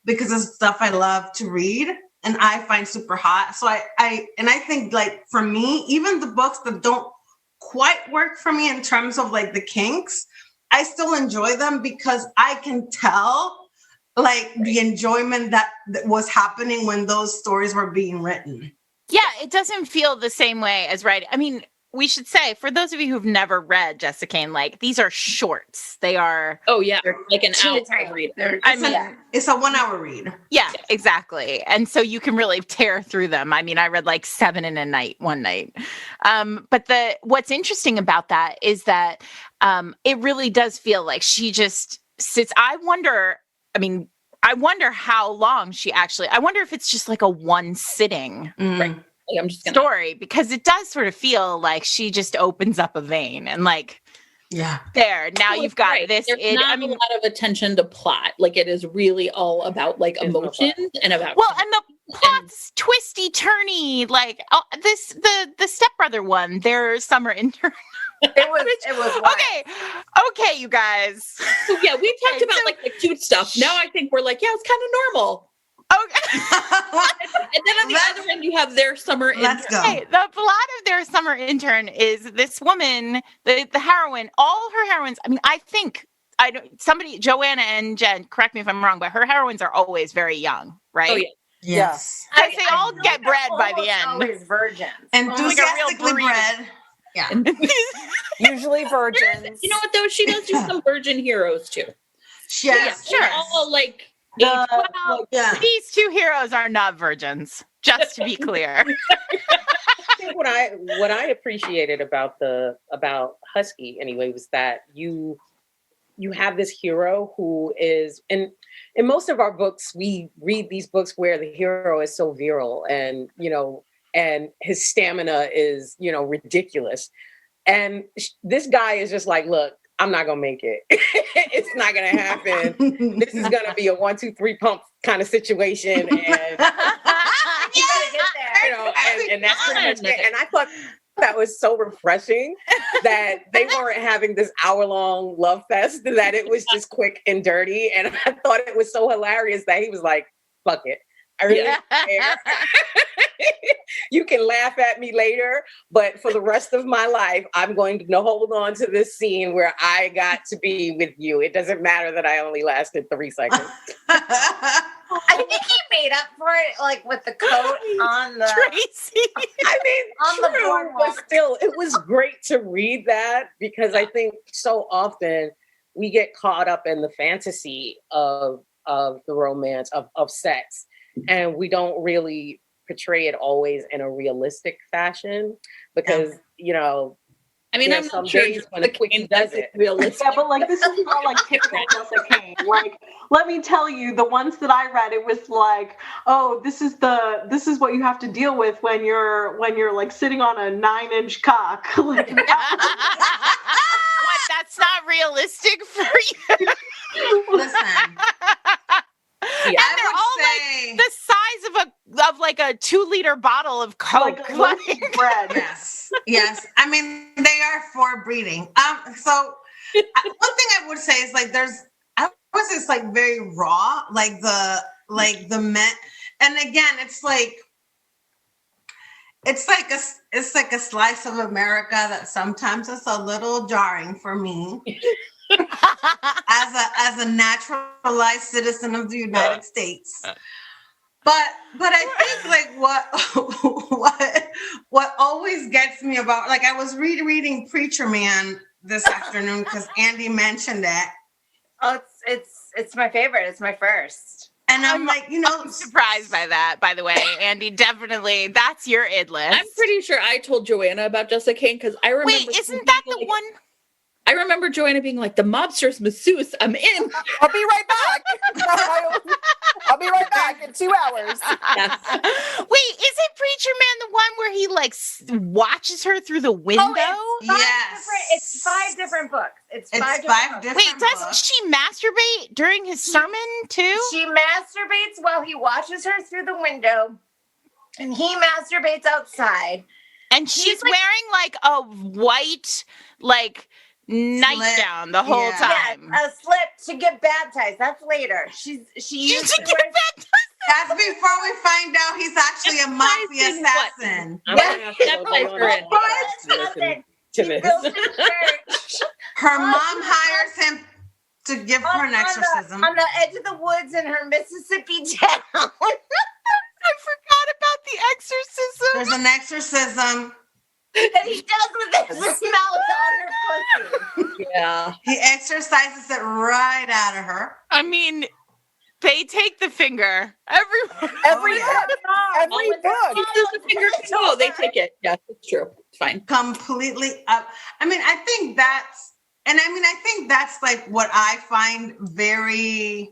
[SPEAKER 5] because it's stuff I love to read and I find super hot. So I think like for me, even the books that don't quite work for me in terms of like the kinks, I still enjoy them because I can tell like the enjoyment that was happening when those stories were being written.
[SPEAKER 2] Yeah, it doesn't feel the same way as writing. I mean, we should say, for those of you who've never read Jessica Kane, like, these are shorts. They are,
[SPEAKER 1] Oh yeah, like an
[SPEAKER 4] Tea
[SPEAKER 1] hour
[SPEAKER 4] time.
[SPEAKER 1] read.
[SPEAKER 2] I mean,
[SPEAKER 5] It's a 1 hour read.
[SPEAKER 2] yeah, exactly. And so you can really tear through them. I mean, I read like 7 in a night, one night. But what's interesting about that is that it really does feel like she just sits. I wonder how long she actually, I wonder if it's just like a one sitting
[SPEAKER 1] Right. Like, I'm just gonna.
[SPEAKER 2] story, because it does sort of feel like she just opens up a vein and like,
[SPEAKER 5] Yeah.
[SPEAKER 2] there, now
[SPEAKER 1] Well,
[SPEAKER 2] you've got
[SPEAKER 1] right.
[SPEAKER 2] this.
[SPEAKER 1] There's not a lot of attention to plot. Like, it is really all about like
[SPEAKER 8] There's no
[SPEAKER 1] emotions and about.
[SPEAKER 2] Well, and the plot's twisty turny, like the stepbrother one, their summer intern.
[SPEAKER 4] It was wild.
[SPEAKER 2] Okay, you guys.
[SPEAKER 1] So, yeah, we talked
[SPEAKER 2] Okay,
[SPEAKER 1] about
[SPEAKER 2] so-
[SPEAKER 1] like the cute stuff. Now I think we're like, yeah, it's kind of normal.
[SPEAKER 2] Okay.
[SPEAKER 1] And then on the other end, you have their summer.
[SPEAKER 5] Let's
[SPEAKER 1] intern.
[SPEAKER 5] go.
[SPEAKER 2] Okay, the plot of their summer intern is this woman, the heroine, all her heroines. I mean, I think Joanna and Jen, correct me if I'm wrong, but her heroines are always very young, right?
[SPEAKER 1] Oh yeah.
[SPEAKER 5] Yes.
[SPEAKER 2] Because they all
[SPEAKER 4] feel
[SPEAKER 2] get
[SPEAKER 4] they're
[SPEAKER 2] bred by the
[SPEAKER 4] almost
[SPEAKER 2] end.
[SPEAKER 4] Always virgins.
[SPEAKER 5] Enthusiastically
[SPEAKER 2] burrito.
[SPEAKER 5] bred. Yeah.
[SPEAKER 10] Usually virgins.
[SPEAKER 1] You know what though? She does do some virgin heroes too.
[SPEAKER 5] Yes.
[SPEAKER 2] sure.
[SPEAKER 1] They're all like
[SPEAKER 7] The-
[SPEAKER 2] Well,
[SPEAKER 5] Yeah.
[SPEAKER 2] these two heroes are not virgins, just to be clear.
[SPEAKER 8] I think what I appreciated about Husky anyway was that you have this hero who is, and in most of our books we read these books where the hero is so virile and and his stamina is ridiculous, and this guy is just like, look, I'm not gonna make it. It's not gonna happen. This is gonna be a 1, 2, 3 pump kind of situation, and
[SPEAKER 4] You gotta get there.
[SPEAKER 8] and that's pretty much it. And I thought that was so refreshing that they weren't having this hour-long love fest, that it was just quick and dirty. And I thought it was so hilarious that he was like, fuck it. I really don't care. You can laugh at me later, but for the rest of my life, I'm going to hold on to this scene where I got to be with you. It doesn't matter that I only lasted 3 seconds.
[SPEAKER 4] I think he made up for it, like with the coat on the.
[SPEAKER 2] Tracy.
[SPEAKER 8] I mean,
[SPEAKER 4] On the
[SPEAKER 8] true,
[SPEAKER 4] boardwalk.
[SPEAKER 8] but still, it was great to read that, because I think so often we get caught up in the fantasy of the romance of sex, and we don't really portray it always in a realistic fashion, because
[SPEAKER 1] I mean,
[SPEAKER 8] there's
[SPEAKER 1] I'm
[SPEAKER 8] some
[SPEAKER 1] not sure
[SPEAKER 8] days when a quickie does it.
[SPEAKER 1] realistic.
[SPEAKER 7] Yeah, but like this is not like typical Jessica Kane. Like, let me tell you, the ones that I read, it was like, oh, this is what you have to deal with when you're like sitting on a 9-inch cock. Like,
[SPEAKER 2] What? That's not realistic for you?
[SPEAKER 5] Listen,
[SPEAKER 2] And
[SPEAKER 8] Yeah.
[SPEAKER 2] they're all like the size of like a 2-liter bottle of Coke.
[SPEAKER 7] like a loaf of bread.
[SPEAKER 5] yes. I mean, they are for breeding. So one thing I would say is like I was just like very raw, like the like the men. And again, it's like a slice of America that sometimes is a little jarring for me as a naturalized citizen of the United States. But I think like what always gets me about, like, I was rereading Preacher Man this afternoon because Andy mentioned it.
[SPEAKER 4] Oh, it's my favorite. It's my first.
[SPEAKER 5] And I'm like,
[SPEAKER 2] I'm surprised by that, by the way. Andy, definitely, that's your id list.
[SPEAKER 11] I'm pretty sure I told Joanna about Jessica Kane because I remember.
[SPEAKER 2] Wait, isn't that the one?
[SPEAKER 11] I remember Joanna being like, the mobster's masseuse, I'm in.
[SPEAKER 10] I'll be right back. I'll be right back in 2 hours.
[SPEAKER 11] Yes.
[SPEAKER 2] Wait, isn't Preacher Man the one where he like watches her through the window?
[SPEAKER 4] It's 5 different books. It's 5 different books.
[SPEAKER 2] Wait, doesn't she masturbate during his sermon too?
[SPEAKER 4] She masturbates while he watches her through the window, and he masturbates outside.
[SPEAKER 2] And she's wearing like a white nightgown the whole time.
[SPEAKER 4] Yes, a slip to get baptized. That's later. She used to
[SPEAKER 5] get baptized. That's before we find out he's actually a mafia assassin.
[SPEAKER 8] I'm gonna have to listen to this.
[SPEAKER 5] Her mom hires him to give her an exorcism.
[SPEAKER 4] On the edge of the woods in her Mississippi town.
[SPEAKER 2] I forgot about the exorcism.
[SPEAKER 5] There's an exorcism.
[SPEAKER 4] That he does with his mouth on her pussy.
[SPEAKER 11] Yeah.
[SPEAKER 5] He exercises it right out of her.
[SPEAKER 2] I mean, they take the finger. Every book.
[SPEAKER 11] No, they take it. Yeah, it's true. It's fine.
[SPEAKER 5] Completely up. I think that's like what I find very,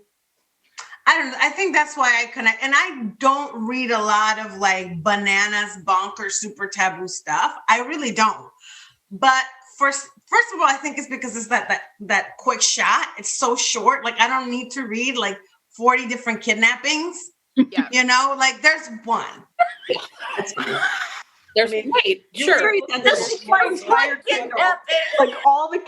[SPEAKER 5] I don't know. I think that's why I connect. And I don't read a lot of like bananas, bonkers, super taboo stuff. I really don't. But first of all, I think it's because it's that quick shot. It's so short. Like, I don't need to read like 40 different kidnappings.
[SPEAKER 2] Yeah.
[SPEAKER 5] Like there's one.
[SPEAKER 11] That's fine. There's sure.
[SPEAKER 7] That's my entire Kindle. Like all the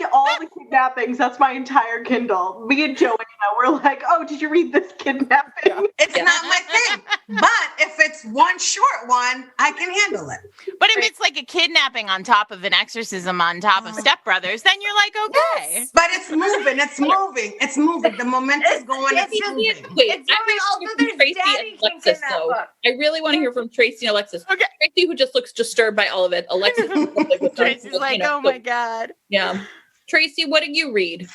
[SPEAKER 7] kidnappings. That's my entire Kindle. Me and Joanna were like, "Oh, did you read this kidnapping?"
[SPEAKER 5] It's not my thing. But if it's one short one, I can handle it.
[SPEAKER 2] But if it's like a kidnapping on top of an exorcism on top of Step Brothers, then you're like, okay.
[SPEAKER 5] Yes. But it's moving. It's moving. It's moving. The momentum's going. It's moving.
[SPEAKER 11] Wait, Tracy and Alexis, though. I really want to hear from Tracy and Alexis.
[SPEAKER 2] Okay.
[SPEAKER 11] Tracy, who just looks disturbed by all of it. Alexis,
[SPEAKER 2] Tracy's like, oh my God.
[SPEAKER 11] Yeah. Tracy, what do you read?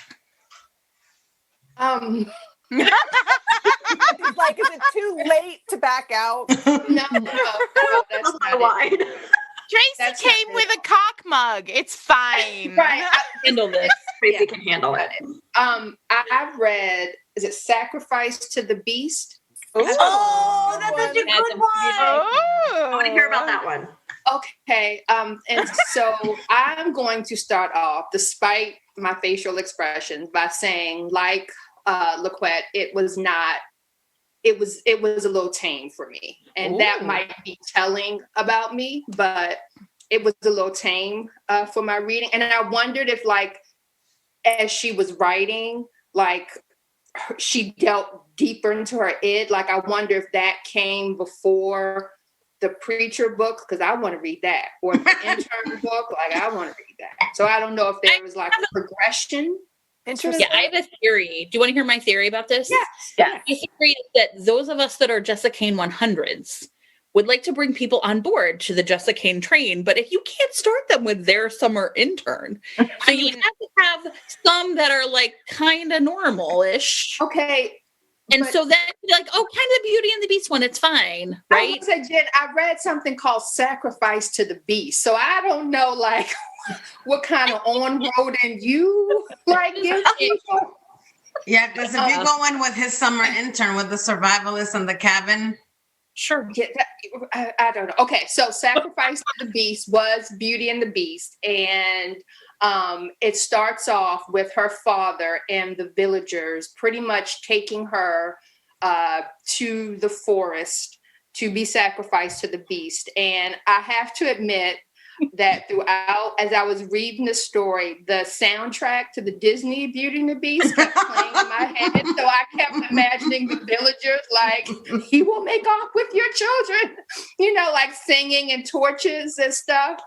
[SPEAKER 10] He's like, is it too late to back out?
[SPEAKER 9] No, that's not
[SPEAKER 7] why.
[SPEAKER 2] Tracy came with a cock mug. It's fine.
[SPEAKER 9] Right.
[SPEAKER 11] Handle this.
[SPEAKER 6] Tracy can handle it.
[SPEAKER 9] I've read, is it Sacrifice to the Beast?
[SPEAKER 4] Oh, that's such a good one.
[SPEAKER 6] I want to hear about that one.
[SPEAKER 9] Okay. And so I'm going to start off, despite my facial expressions, by saying, like Laquette, it was a little tame for me. And that might be telling about me, but it was a little tame for my reading. And I wondered if, like, as she was writing, like, she delved deeper into her id. Like, I wonder if that came before the Preacher book, because I want to read that, or the Intern book. Like, I want to read that. So I don't know if there was like a progression.
[SPEAKER 10] Interesting.
[SPEAKER 11] Yeah, I have a theory. Do you want to hear my theory about this?
[SPEAKER 9] Yeah.
[SPEAKER 11] My theory is that those of us that are Jessica Kane 100s would like to bring people on board to the Jessica Kane train, but if you can't start them with their summer intern, so you have to have some that are like kind of normal-ish.
[SPEAKER 9] Okay.
[SPEAKER 11] And so then like, oh, kind of Beauty and the Beast one, it's fine, right?
[SPEAKER 9] I read something called Sacrifice to the Beast. So I don't know, like, what kind of on-roading you like give people.
[SPEAKER 5] Yeah, because if you go in with his summer intern with the survivalists in the cabin.
[SPEAKER 11] Sure.
[SPEAKER 9] Yeah, I don't know. Okay, so Sacrifice to the Beast was Beauty and the Beast. And it starts off with her father and the villagers pretty much taking her to the forest to be sacrificed to the beast. And I have to admit, that throughout, as I was reading the story, the soundtrack to the Disney Beauty and the Beast kept playing in my head. So I kept imagining the villagers like, he will make off with your children, like singing and torches and stuff.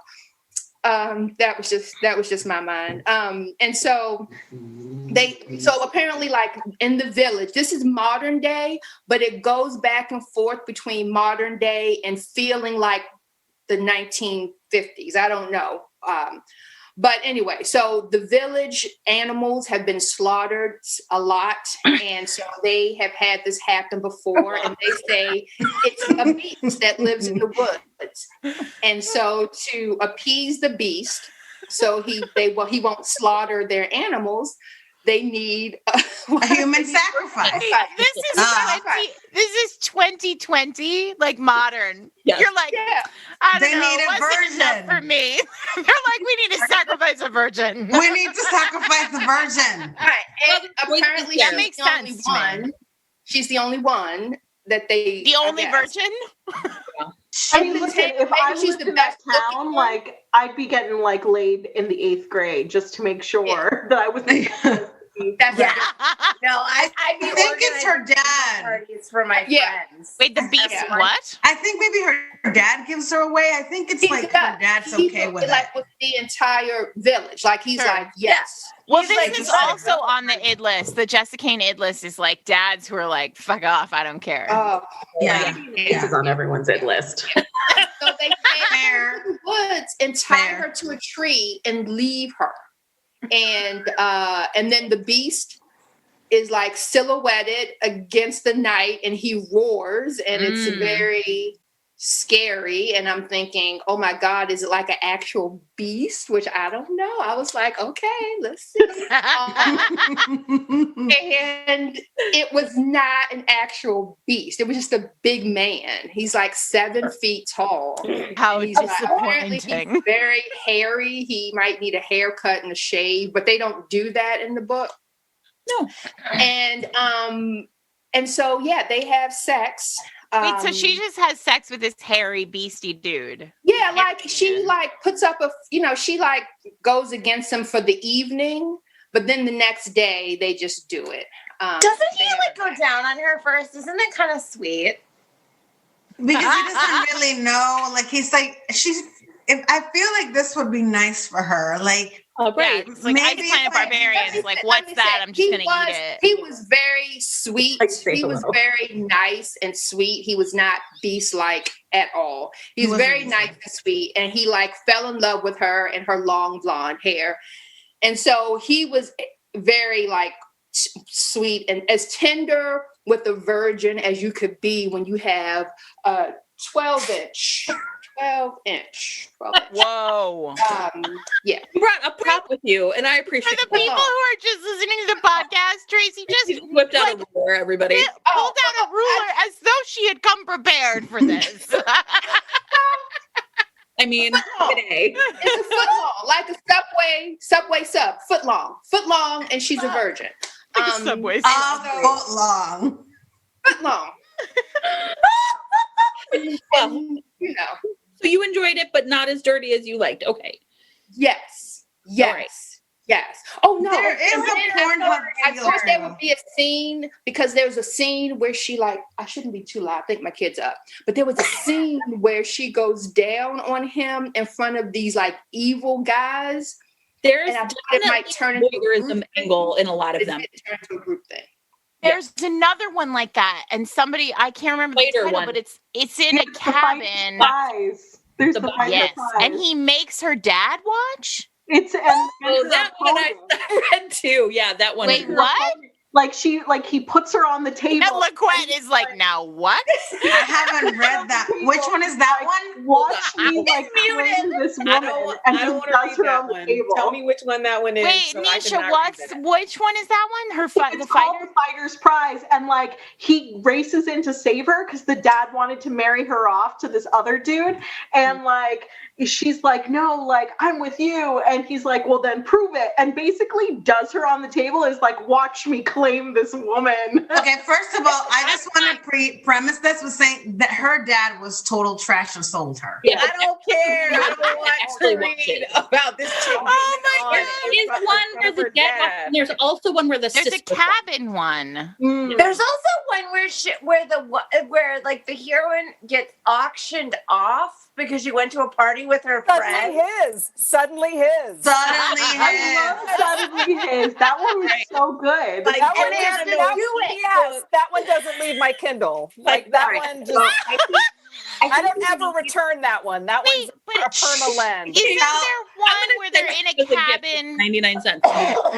[SPEAKER 9] That was just my mind. And so apparently, like in the village, this is modern day, but it goes back and forth between modern day and feeling like the 1950s. I don't know. But anyway, so the village animals have been slaughtered a lot. And so they have had this happen before. And they say it's a beast that lives in the woods. And so to appease the beast, so he won't slaughter their animals, they need
[SPEAKER 5] a human sacrifice.
[SPEAKER 2] This is 2020, like modern. Yes. You're like, I don't know, wasn't enough for me. They're like, we need to sacrifice a virgin.
[SPEAKER 5] We need to sacrifice the virgin.
[SPEAKER 9] All right. And apparently that makes sense. She's the only one that they.
[SPEAKER 2] The only virgin?
[SPEAKER 7] I mean, listen, if I lived in that town, like, I'd be getting like laid in the 8th grade just to make sure that I was.
[SPEAKER 4] That's no, I
[SPEAKER 5] think it's her dad.
[SPEAKER 4] Parties for my friends.
[SPEAKER 2] Wait, the beast what?
[SPEAKER 5] I think maybe her dad gives her away. I think it's like her dad's okay with it.
[SPEAKER 9] Like with the entire village. Like he's like, yes.
[SPEAKER 2] Well, this is also on the id list. The Jessica Kane id list is like dads who are like, fuck off, I don't care.
[SPEAKER 6] Oh, this is on everyone's id list.
[SPEAKER 9] So they take her to the woods and tie her to a tree and leave her. And then the beast is like silhouetted against the night and he roars and it's very scary. And I'm thinking, oh my God, is it like an actual beast? Which I don't know. I was like, okay, let's see. And it was not an actual beast. It was just a big man. He's like 7 feet tall.
[SPEAKER 2] How disappointing.
[SPEAKER 9] He's very hairy. He might need a haircut and a shave, but they don't do that in the book.
[SPEAKER 11] No.
[SPEAKER 9] And so, they have sex.
[SPEAKER 2] Wait, so she just has sex with this hairy beastie dude?
[SPEAKER 9] Yeah, like she like puts up she like goes against him for the evening, but then the next day they just do it.
[SPEAKER 4] Doesn't he like go down on her first? Isn't it kind of sweet?
[SPEAKER 5] Because he doesn't really know. Like he's like I feel like this would be nice for her. Like.
[SPEAKER 2] Oh, great. Yeah, it's like Ice Planet Barbarians. Like, what's that? I'm just going to eat it.
[SPEAKER 9] He was very sweet. He was very nice and sweet. He was not beast-like at all. He was very nice and sweet. And he, like, fell in love with her and her long blonde hair. And so he was very, like, sweet and as tender with a virgin as you could be when you have a 12-inch.
[SPEAKER 2] Whoa.
[SPEAKER 9] Yeah.
[SPEAKER 11] You brought a prop with you, and I appreciate
[SPEAKER 2] For the people who are just listening to the podcast, Tracy just
[SPEAKER 11] whipped out a ruler, everybody.
[SPEAKER 2] Pulled out a ruler as though she had come prepared for this.
[SPEAKER 11] I mean, today.
[SPEAKER 9] It's a foot long, like a subway sub, foot long, and she's a virgin.
[SPEAKER 2] Like a subway
[SPEAKER 5] sub. Foot long.
[SPEAKER 9] Foot long.
[SPEAKER 11] And, so you enjoyed it, but not as dirty as you liked. Okay.
[SPEAKER 9] Yes.
[SPEAKER 11] Right.
[SPEAKER 9] Yes. Oh no.
[SPEAKER 5] There is a Pornhub.
[SPEAKER 9] I thought there would be a scene because there's a scene where she I shouldn't be too loud. I think my kid's up. But there was a scene where she goes down on him in front of these like evil guys.
[SPEAKER 11] There's
[SPEAKER 9] it might turn into a
[SPEAKER 11] voyeurism angle in a lot of them.
[SPEAKER 9] It turns into a group thing.
[SPEAKER 2] There's another one like that, and somebody I can't remember the title, but it's in a cabin.
[SPEAKER 7] There's the fight
[SPEAKER 2] yes, and he makes her dad watch.
[SPEAKER 7] It's
[SPEAKER 11] that one I read too. Yeah, that one.
[SPEAKER 2] Wait, what?
[SPEAKER 7] Like he puts her on the table.
[SPEAKER 2] And LaQuette is like, now what?
[SPEAKER 5] I haven't read that. Which one is that one?
[SPEAKER 7] Watch me like claim this woman and just does her on the table.
[SPEAKER 6] Tell me which one that one is.
[SPEAKER 2] Wait, Nisha, which one is that one?
[SPEAKER 7] It's called The Fighter's Prize, and like he races in to save her because the dad wanted to marry her off to this other dude, and like she's like, no, like I'm with you, and he's like, well then prove it, and basically does her on the table, is like, watch me claim this woman.
[SPEAKER 5] Okay, first of all, I just want to premise this with saying that her dad was total trash and soul. told her.
[SPEAKER 8] Yeah.
[SPEAKER 4] I don't care. I don't want
[SPEAKER 8] Actually
[SPEAKER 4] to
[SPEAKER 8] watch
[SPEAKER 4] read
[SPEAKER 8] it.
[SPEAKER 4] about this chick.
[SPEAKER 2] Oh my
[SPEAKER 4] getting
[SPEAKER 2] God.
[SPEAKER 4] on
[SPEAKER 11] There's
[SPEAKER 4] in front
[SPEAKER 11] one where
[SPEAKER 4] of
[SPEAKER 11] the
[SPEAKER 4] her
[SPEAKER 11] dad. And there's also one where the
[SPEAKER 2] There's a
[SPEAKER 11] sister.
[SPEAKER 2] cabin one.
[SPEAKER 4] There's also one where like the heroine gets auctioned off because she went to a party with her friend.
[SPEAKER 10] Suddenly his.
[SPEAKER 5] Suddenly
[SPEAKER 7] Suddenly his. That one was so good.
[SPEAKER 4] Like,
[SPEAKER 10] That
[SPEAKER 4] and
[SPEAKER 10] one
[SPEAKER 4] they have to
[SPEAKER 10] doesn't-
[SPEAKER 4] do it.
[SPEAKER 10] Yes, that one doesn't leave my Kindle. Like that
[SPEAKER 6] Right.
[SPEAKER 10] one
[SPEAKER 6] So
[SPEAKER 10] just. I don't
[SPEAKER 6] think
[SPEAKER 10] ever return that one. That
[SPEAKER 2] Wait,
[SPEAKER 10] one's a perma lens.
[SPEAKER 2] Isn't
[SPEAKER 5] Now-
[SPEAKER 2] there one where they're in a cabin?
[SPEAKER 11] 99 cents.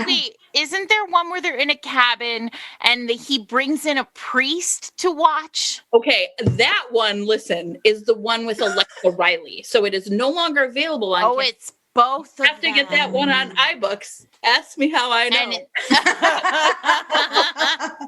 [SPEAKER 2] Wait, isn't there one where they're in a cabin and he brings in a priest to watch?
[SPEAKER 11] Okay, that one, listen, is the one with Alexa Riley. So it is no longer available on.
[SPEAKER 2] Oh,
[SPEAKER 11] Kindle.
[SPEAKER 2] it's both
[SPEAKER 11] You
[SPEAKER 2] of
[SPEAKER 11] have to get
[SPEAKER 2] them.
[SPEAKER 11] that one on iBooks. Ask me how I know.
[SPEAKER 2] And it-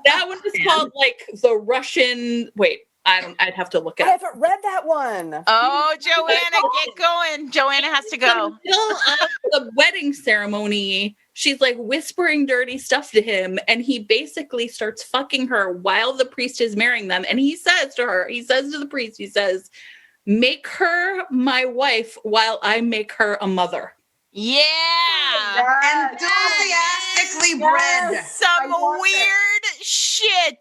[SPEAKER 11] That one is called like the Russian. Wait, I'd have to look
[SPEAKER 10] I
[SPEAKER 11] it up.
[SPEAKER 10] haven't read that one.
[SPEAKER 2] Oh, Joanna, get going. Joanna has to go.
[SPEAKER 11] In the middle of the wedding ceremony, she's like whispering dirty stuff to him, and he basically starts fucking her while the priest is marrying them. And he says to the priest, he says, "Make her my wife while I make her a mother."
[SPEAKER 2] Yeah.
[SPEAKER 5] Enthusiastically bred.
[SPEAKER 2] Some weird shit.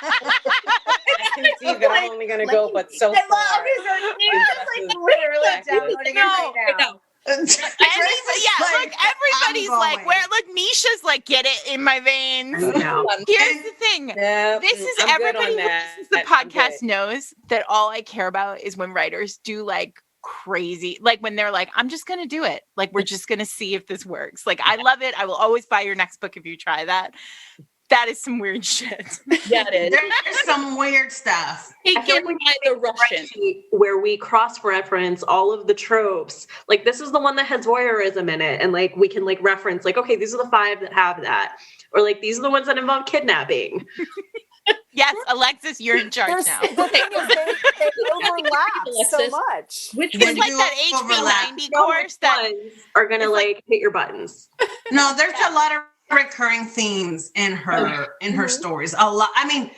[SPEAKER 8] I can see that I'm only gonna go, but so
[SPEAKER 4] I love
[SPEAKER 8] far.
[SPEAKER 4] it. You're just like literally downloading it right now.
[SPEAKER 2] Look, everybody's like, where? Look, Misha's like, get it in my veins.
[SPEAKER 6] No.
[SPEAKER 2] Here's the thing.
[SPEAKER 8] Yep,
[SPEAKER 2] This is
[SPEAKER 8] I'm good
[SPEAKER 2] everybody
[SPEAKER 8] on
[SPEAKER 2] who
[SPEAKER 8] that.
[SPEAKER 2] listens to the
[SPEAKER 8] I'm
[SPEAKER 2] podcast
[SPEAKER 8] good.
[SPEAKER 2] knows that all I care about is when writers do like crazy, like when they're like, I'm just gonna do it. Like we're just gonna see if this works. Like I love it. I will always buy your next book if you try that. That is some weird shit.
[SPEAKER 11] Yeah, it is.
[SPEAKER 5] There's some weird stuff.
[SPEAKER 11] Taken by the Russian.
[SPEAKER 6] Where we cross-reference all of the tropes. Like this is the one that has voyeurism in it, and like we can like reference like, okay, these are the 5 that have that, or like these are the ones that involve kidnapping.
[SPEAKER 2] Yes, Alexis, you're in charge now.
[SPEAKER 10] The thing is, they overlap so
[SPEAKER 11] Alexis.
[SPEAKER 10] much.
[SPEAKER 11] Which
[SPEAKER 2] It's
[SPEAKER 11] one?
[SPEAKER 2] like
[SPEAKER 5] do
[SPEAKER 2] that
[SPEAKER 5] overlap.
[SPEAKER 2] HB90 course that
[SPEAKER 6] Ones are gonna like hit your buttons.
[SPEAKER 5] No, there's a lot of recurring themes in her stories. A lot. I mean,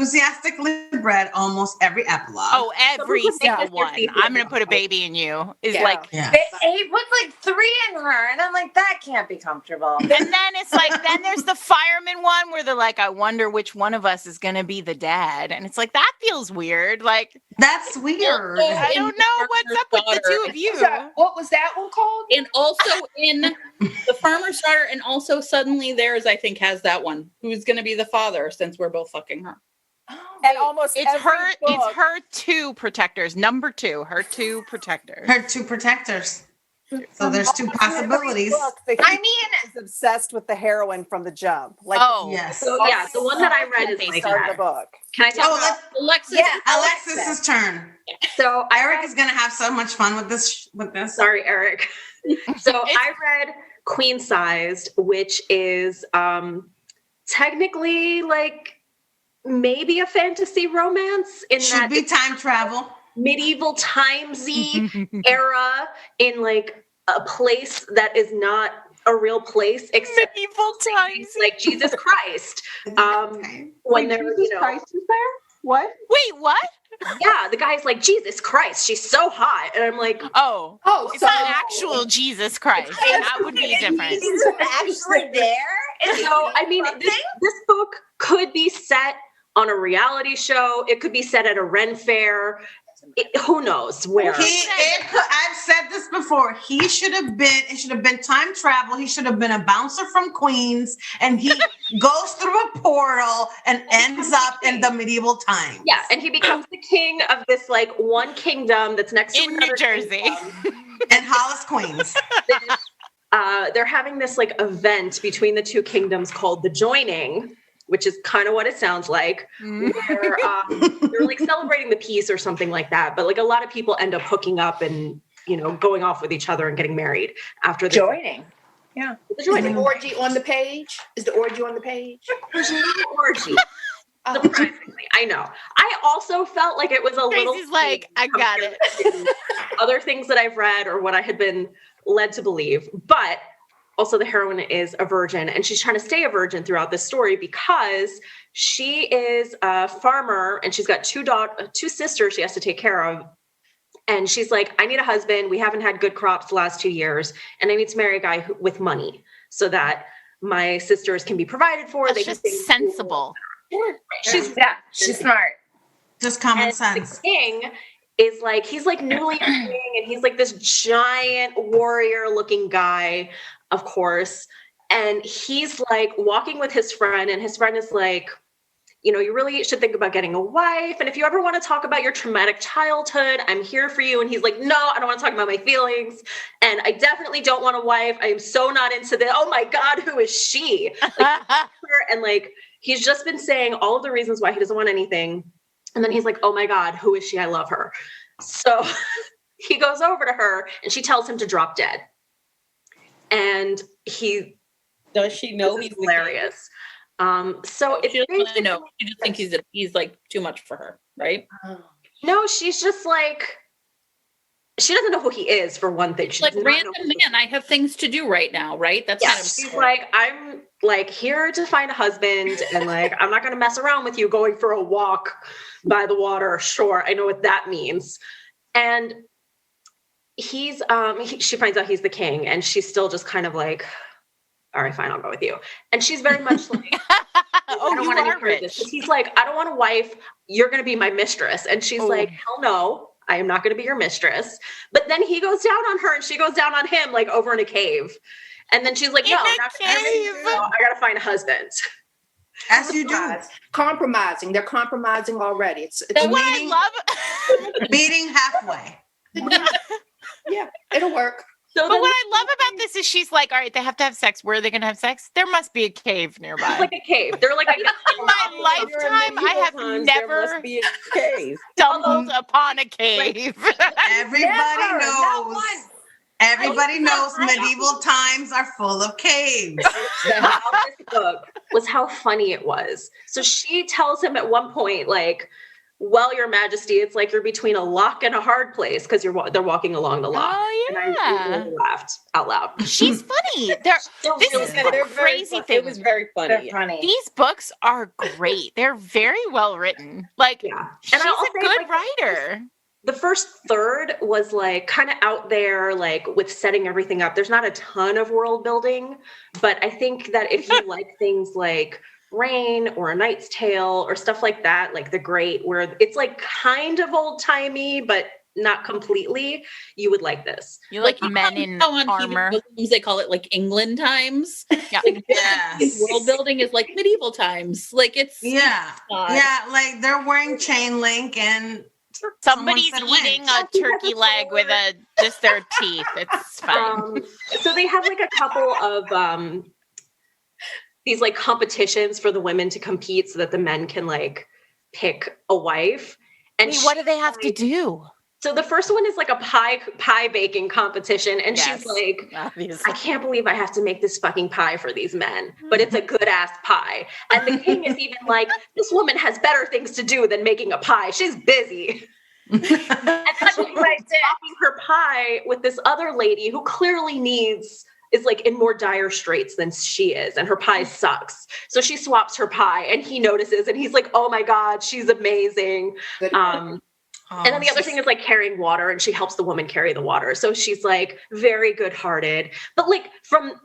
[SPEAKER 5] enthusiastically bred almost every epilogue.
[SPEAKER 2] oh, every
[SPEAKER 6] Someone could make
[SPEAKER 2] single
[SPEAKER 6] this your
[SPEAKER 2] one.
[SPEAKER 6] favorite
[SPEAKER 2] I'm gonna put a baby in you is
[SPEAKER 10] Yeah.
[SPEAKER 2] like,
[SPEAKER 5] yeah.
[SPEAKER 4] He puts like 3 in her, and I'm like, that can't be comfortable.
[SPEAKER 2] and then it's like, then there's the fireman one where they're like, I wonder which one of us is gonna be the dad, and it's like that feels weird. Like
[SPEAKER 5] That's weird.
[SPEAKER 2] I don't know what's up with the two of you.
[SPEAKER 9] What was that one called?
[SPEAKER 11] And also in The Farmer's Daughter, and also Suddenly Theirs, I think, has that one. Who's going to be the father since we're both fucking her?
[SPEAKER 10] And almost
[SPEAKER 2] It's
[SPEAKER 10] every
[SPEAKER 2] her.
[SPEAKER 10] book,
[SPEAKER 2] It's her 2 protectors. Number 2, her 2 protectors.
[SPEAKER 5] Her 2 protectors. So there's 2 possibilities.
[SPEAKER 10] book, the
[SPEAKER 4] I
[SPEAKER 10] hero
[SPEAKER 4] mean,
[SPEAKER 10] is obsessed with the heroine from the jump. Like
[SPEAKER 2] Oh,
[SPEAKER 5] Yes.
[SPEAKER 6] So yeah, the one that I read is
[SPEAKER 2] They
[SPEAKER 6] like
[SPEAKER 10] start the
[SPEAKER 6] that.
[SPEAKER 10] book.
[SPEAKER 6] Can I talk
[SPEAKER 5] Oh,
[SPEAKER 6] about?
[SPEAKER 11] Alexis.
[SPEAKER 4] yeah,
[SPEAKER 5] Alexis's turn.
[SPEAKER 6] So
[SPEAKER 5] Eric is gonna have so much fun with this.
[SPEAKER 6] sorry, Eric. So
[SPEAKER 2] It's-
[SPEAKER 6] I read Queen Sized, which is technically like maybe a fantasy romance in
[SPEAKER 5] Should
[SPEAKER 6] that
[SPEAKER 5] be time travel.
[SPEAKER 6] medieval timesy era in like a place that is not a real place except
[SPEAKER 2] medieval times.
[SPEAKER 6] like Jesus Christ. When
[SPEAKER 7] Wait,
[SPEAKER 6] they're,
[SPEAKER 7] Jesus
[SPEAKER 6] you know,
[SPEAKER 7] Christ is there? What?
[SPEAKER 2] Wait, what?
[SPEAKER 6] yeah, the guy's like, Jesus Christ, she's so hot. And I'm like,
[SPEAKER 2] Oh,
[SPEAKER 9] Oh,
[SPEAKER 2] it's
[SPEAKER 9] so
[SPEAKER 2] not actual Jesus Christ. That would be different.
[SPEAKER 4] he's actually there.
[SPEAKER 6] so I mean, this book could be set on a reality show. It could be set at a Ren fair. Who knows where?
[SPEAKER 5] I've said this before. It should have been time travel. He should have been a bouncer from Queens, and he goes through a portal and ends up in the medieval times.
[SPEAKER 6] Yeah, and he becomes the king of this like one kingdom that's next to
[SPEAKER 2] In
[SPEAKER 6] another
[SPEAKER 2] New Jersey.
[SPEAKER 6] kingdom.
[SPEAKER 5] And Hollis, Queens.
[SPEAKER 6] They're having this like event between the 2 kingdoms called the Joining, which is kind of what it sounds like. Where they're like celebrating the peace or something like that. But like a lot of people end up hooking up and, you know, going off with each other and getting married after the
[SPEAKER 4] Joining.
[SPEAKER 6] The
[SPEAKER 9] is
[SPEAKER 6] Joining.
[SPEAKER 9] the orgy on the page? Is the orgy on the page?
[SPEAKER 6] There's no orgy.
[SPEAKER 9] Oh.
[SPEAKER 6] Surprisingly, I know. I also felt like it was a little.
[SPEAKER 2] Tracy's like, I got it.
[SPEAKER 6] compared to other things that I've read or what I had been led to believe, but also the heroine is a virgin, and she's trying to stay a virgin throughout this story because she is a farmer and she's got two sisters she has to take care of. And she's like, I need a husband. We haven't had good crops the last 2 years, and I need to marry a guy with money so that my sisters can be provided for.
[SPEAKER 2] That's just sensible.
[SPEAKER 6] She's
[SPEAKER 4] smart.
[SPEAKER 5] Just common
[SPEAKER 6] and
[SPEAKER 5] sense.
[SPEAKER 6] The king is like, he's like newly a king, and he's like this giant warrior looking guy, of course. And he's like walking with his friend, and his friend is like, you know, you really should think about getting a wife. And if you ever want to talk about your traumatic childhood, I'm here for you. And he's like, no, I don't want to talk about my feelings. And I definitely don't want a wife. I am so not into this. Oh my God, who is she? Like, and like, he's just been saying all of the reasons why he doesn't want anything. And then he's like, oh my God, who is she? I love her. So he goes over to her and she tells him to drop dead. And
[SPEAKER 11] does she know he's
[SPEAKER 6] hilarious? So
[SPEAKER 11] she doesn't know. She just thinks he's like too much for her, right?
[SPEAKER 6] No, she's just like, she doesn't know who he is, for one thing.
[SPEAKER 11] She's like, random man, I have things to do right now, right? That's
[SPEAKER 6] yeah. She's like, I'm like here to find a husband, and like I'm not gonna mess around with you going for a walk by the water. Sure, I know what that means. And he's she finds out he's the king, and she's still just kind of like, all right, fine, I'll go with you. And she's very much like, I don't want to hear this. He's like, I don't want a wife. You're going to be my mistress. And she's like, hell no, I am not going to be your mistress. But then he goes down on her and she goes down on him, like over in a cave. And then she's like, no, I got to find a husband.
[SPEAKER 5] As you do.
[SPEAKER 9] Compromising. They're compromising already. It's
[SPEAKER 2] what I love.
[SPEAKER 5] Meeting halfway.
[SPEAKER 9] Yeah, it'll work.
[SPEAKER 2] So but what I love about this is she's like, all right, they have to have sex. Where are they going to have sex? There must be a cave nearby.
[SPEAKER 6] It's like a cave. They're like,
[SPEAKER 2] in my lifetime, I have never stumbled upon a cave.
[SPEAKER 5] Everybody knows. Everybody knows medieval times are full of caves.
[SPEAKER 6] The book was how funny it was. So she tells him at one point, like, well, Your Majesty, it's like you're between a lock and a hard place because they're walking along the lock.
[SPEAKER 2] Oh, yeah.
[SPEAKER 6] And I really laughed out loud.
[SPEAKER 2] She's funny. This is the crazy thing.
[SPEAKER 8] It was very funny.
[SPEAKER 4] They're funny.
[SPEAKER 2] These books are great. They're very well written. Like, she's a good writer.
[SPEAKER 6] The first third was like kind of out there, like with setting everything up. There's not a ton of world building, but I think that if you like things like Rain or A Knight's Tale or stuff like that, like The Great, where it's like kind of old timey, but not completely, you would like this.
[SPEAKER 2] You like men in armor.
[SPEAKER 11] They call it like England times.
[SPEAKER 2] Yeah.
[SPEAKER 11] Like, world building is like medieval times. Like it's
[SPEAKER 5] like they're wearing chain link and
[SPEAKER 2] somebody's eating a turkey leg with just their teeth. It's fine.
[SPEAKER 6] So they have like a couple of these like competitions for the women to compete so that the men can like pick a wife. And
[SPEAKER 2] what do they have to do?
[SPEAKER 6] So the first one is like a pie baking competition. And she's like,
[SPEAKER 2] obviously.
[SPEAKER 6] I can't believe I have to make this fucking pie for these men, but it's a good ass pie. And the king is even like, this woman has better things to do than making a pie. She's busy. And then she's swapping her pie with this other lady who clearly is like in more dire straits than she is, and her pie sucks. So she swaps her pie, and he notices, and he's like, "Oh my God, she's amazing." And then the other thing is like carrying water, and she helps the woman carry the water. So she's like very good-hearted. But like from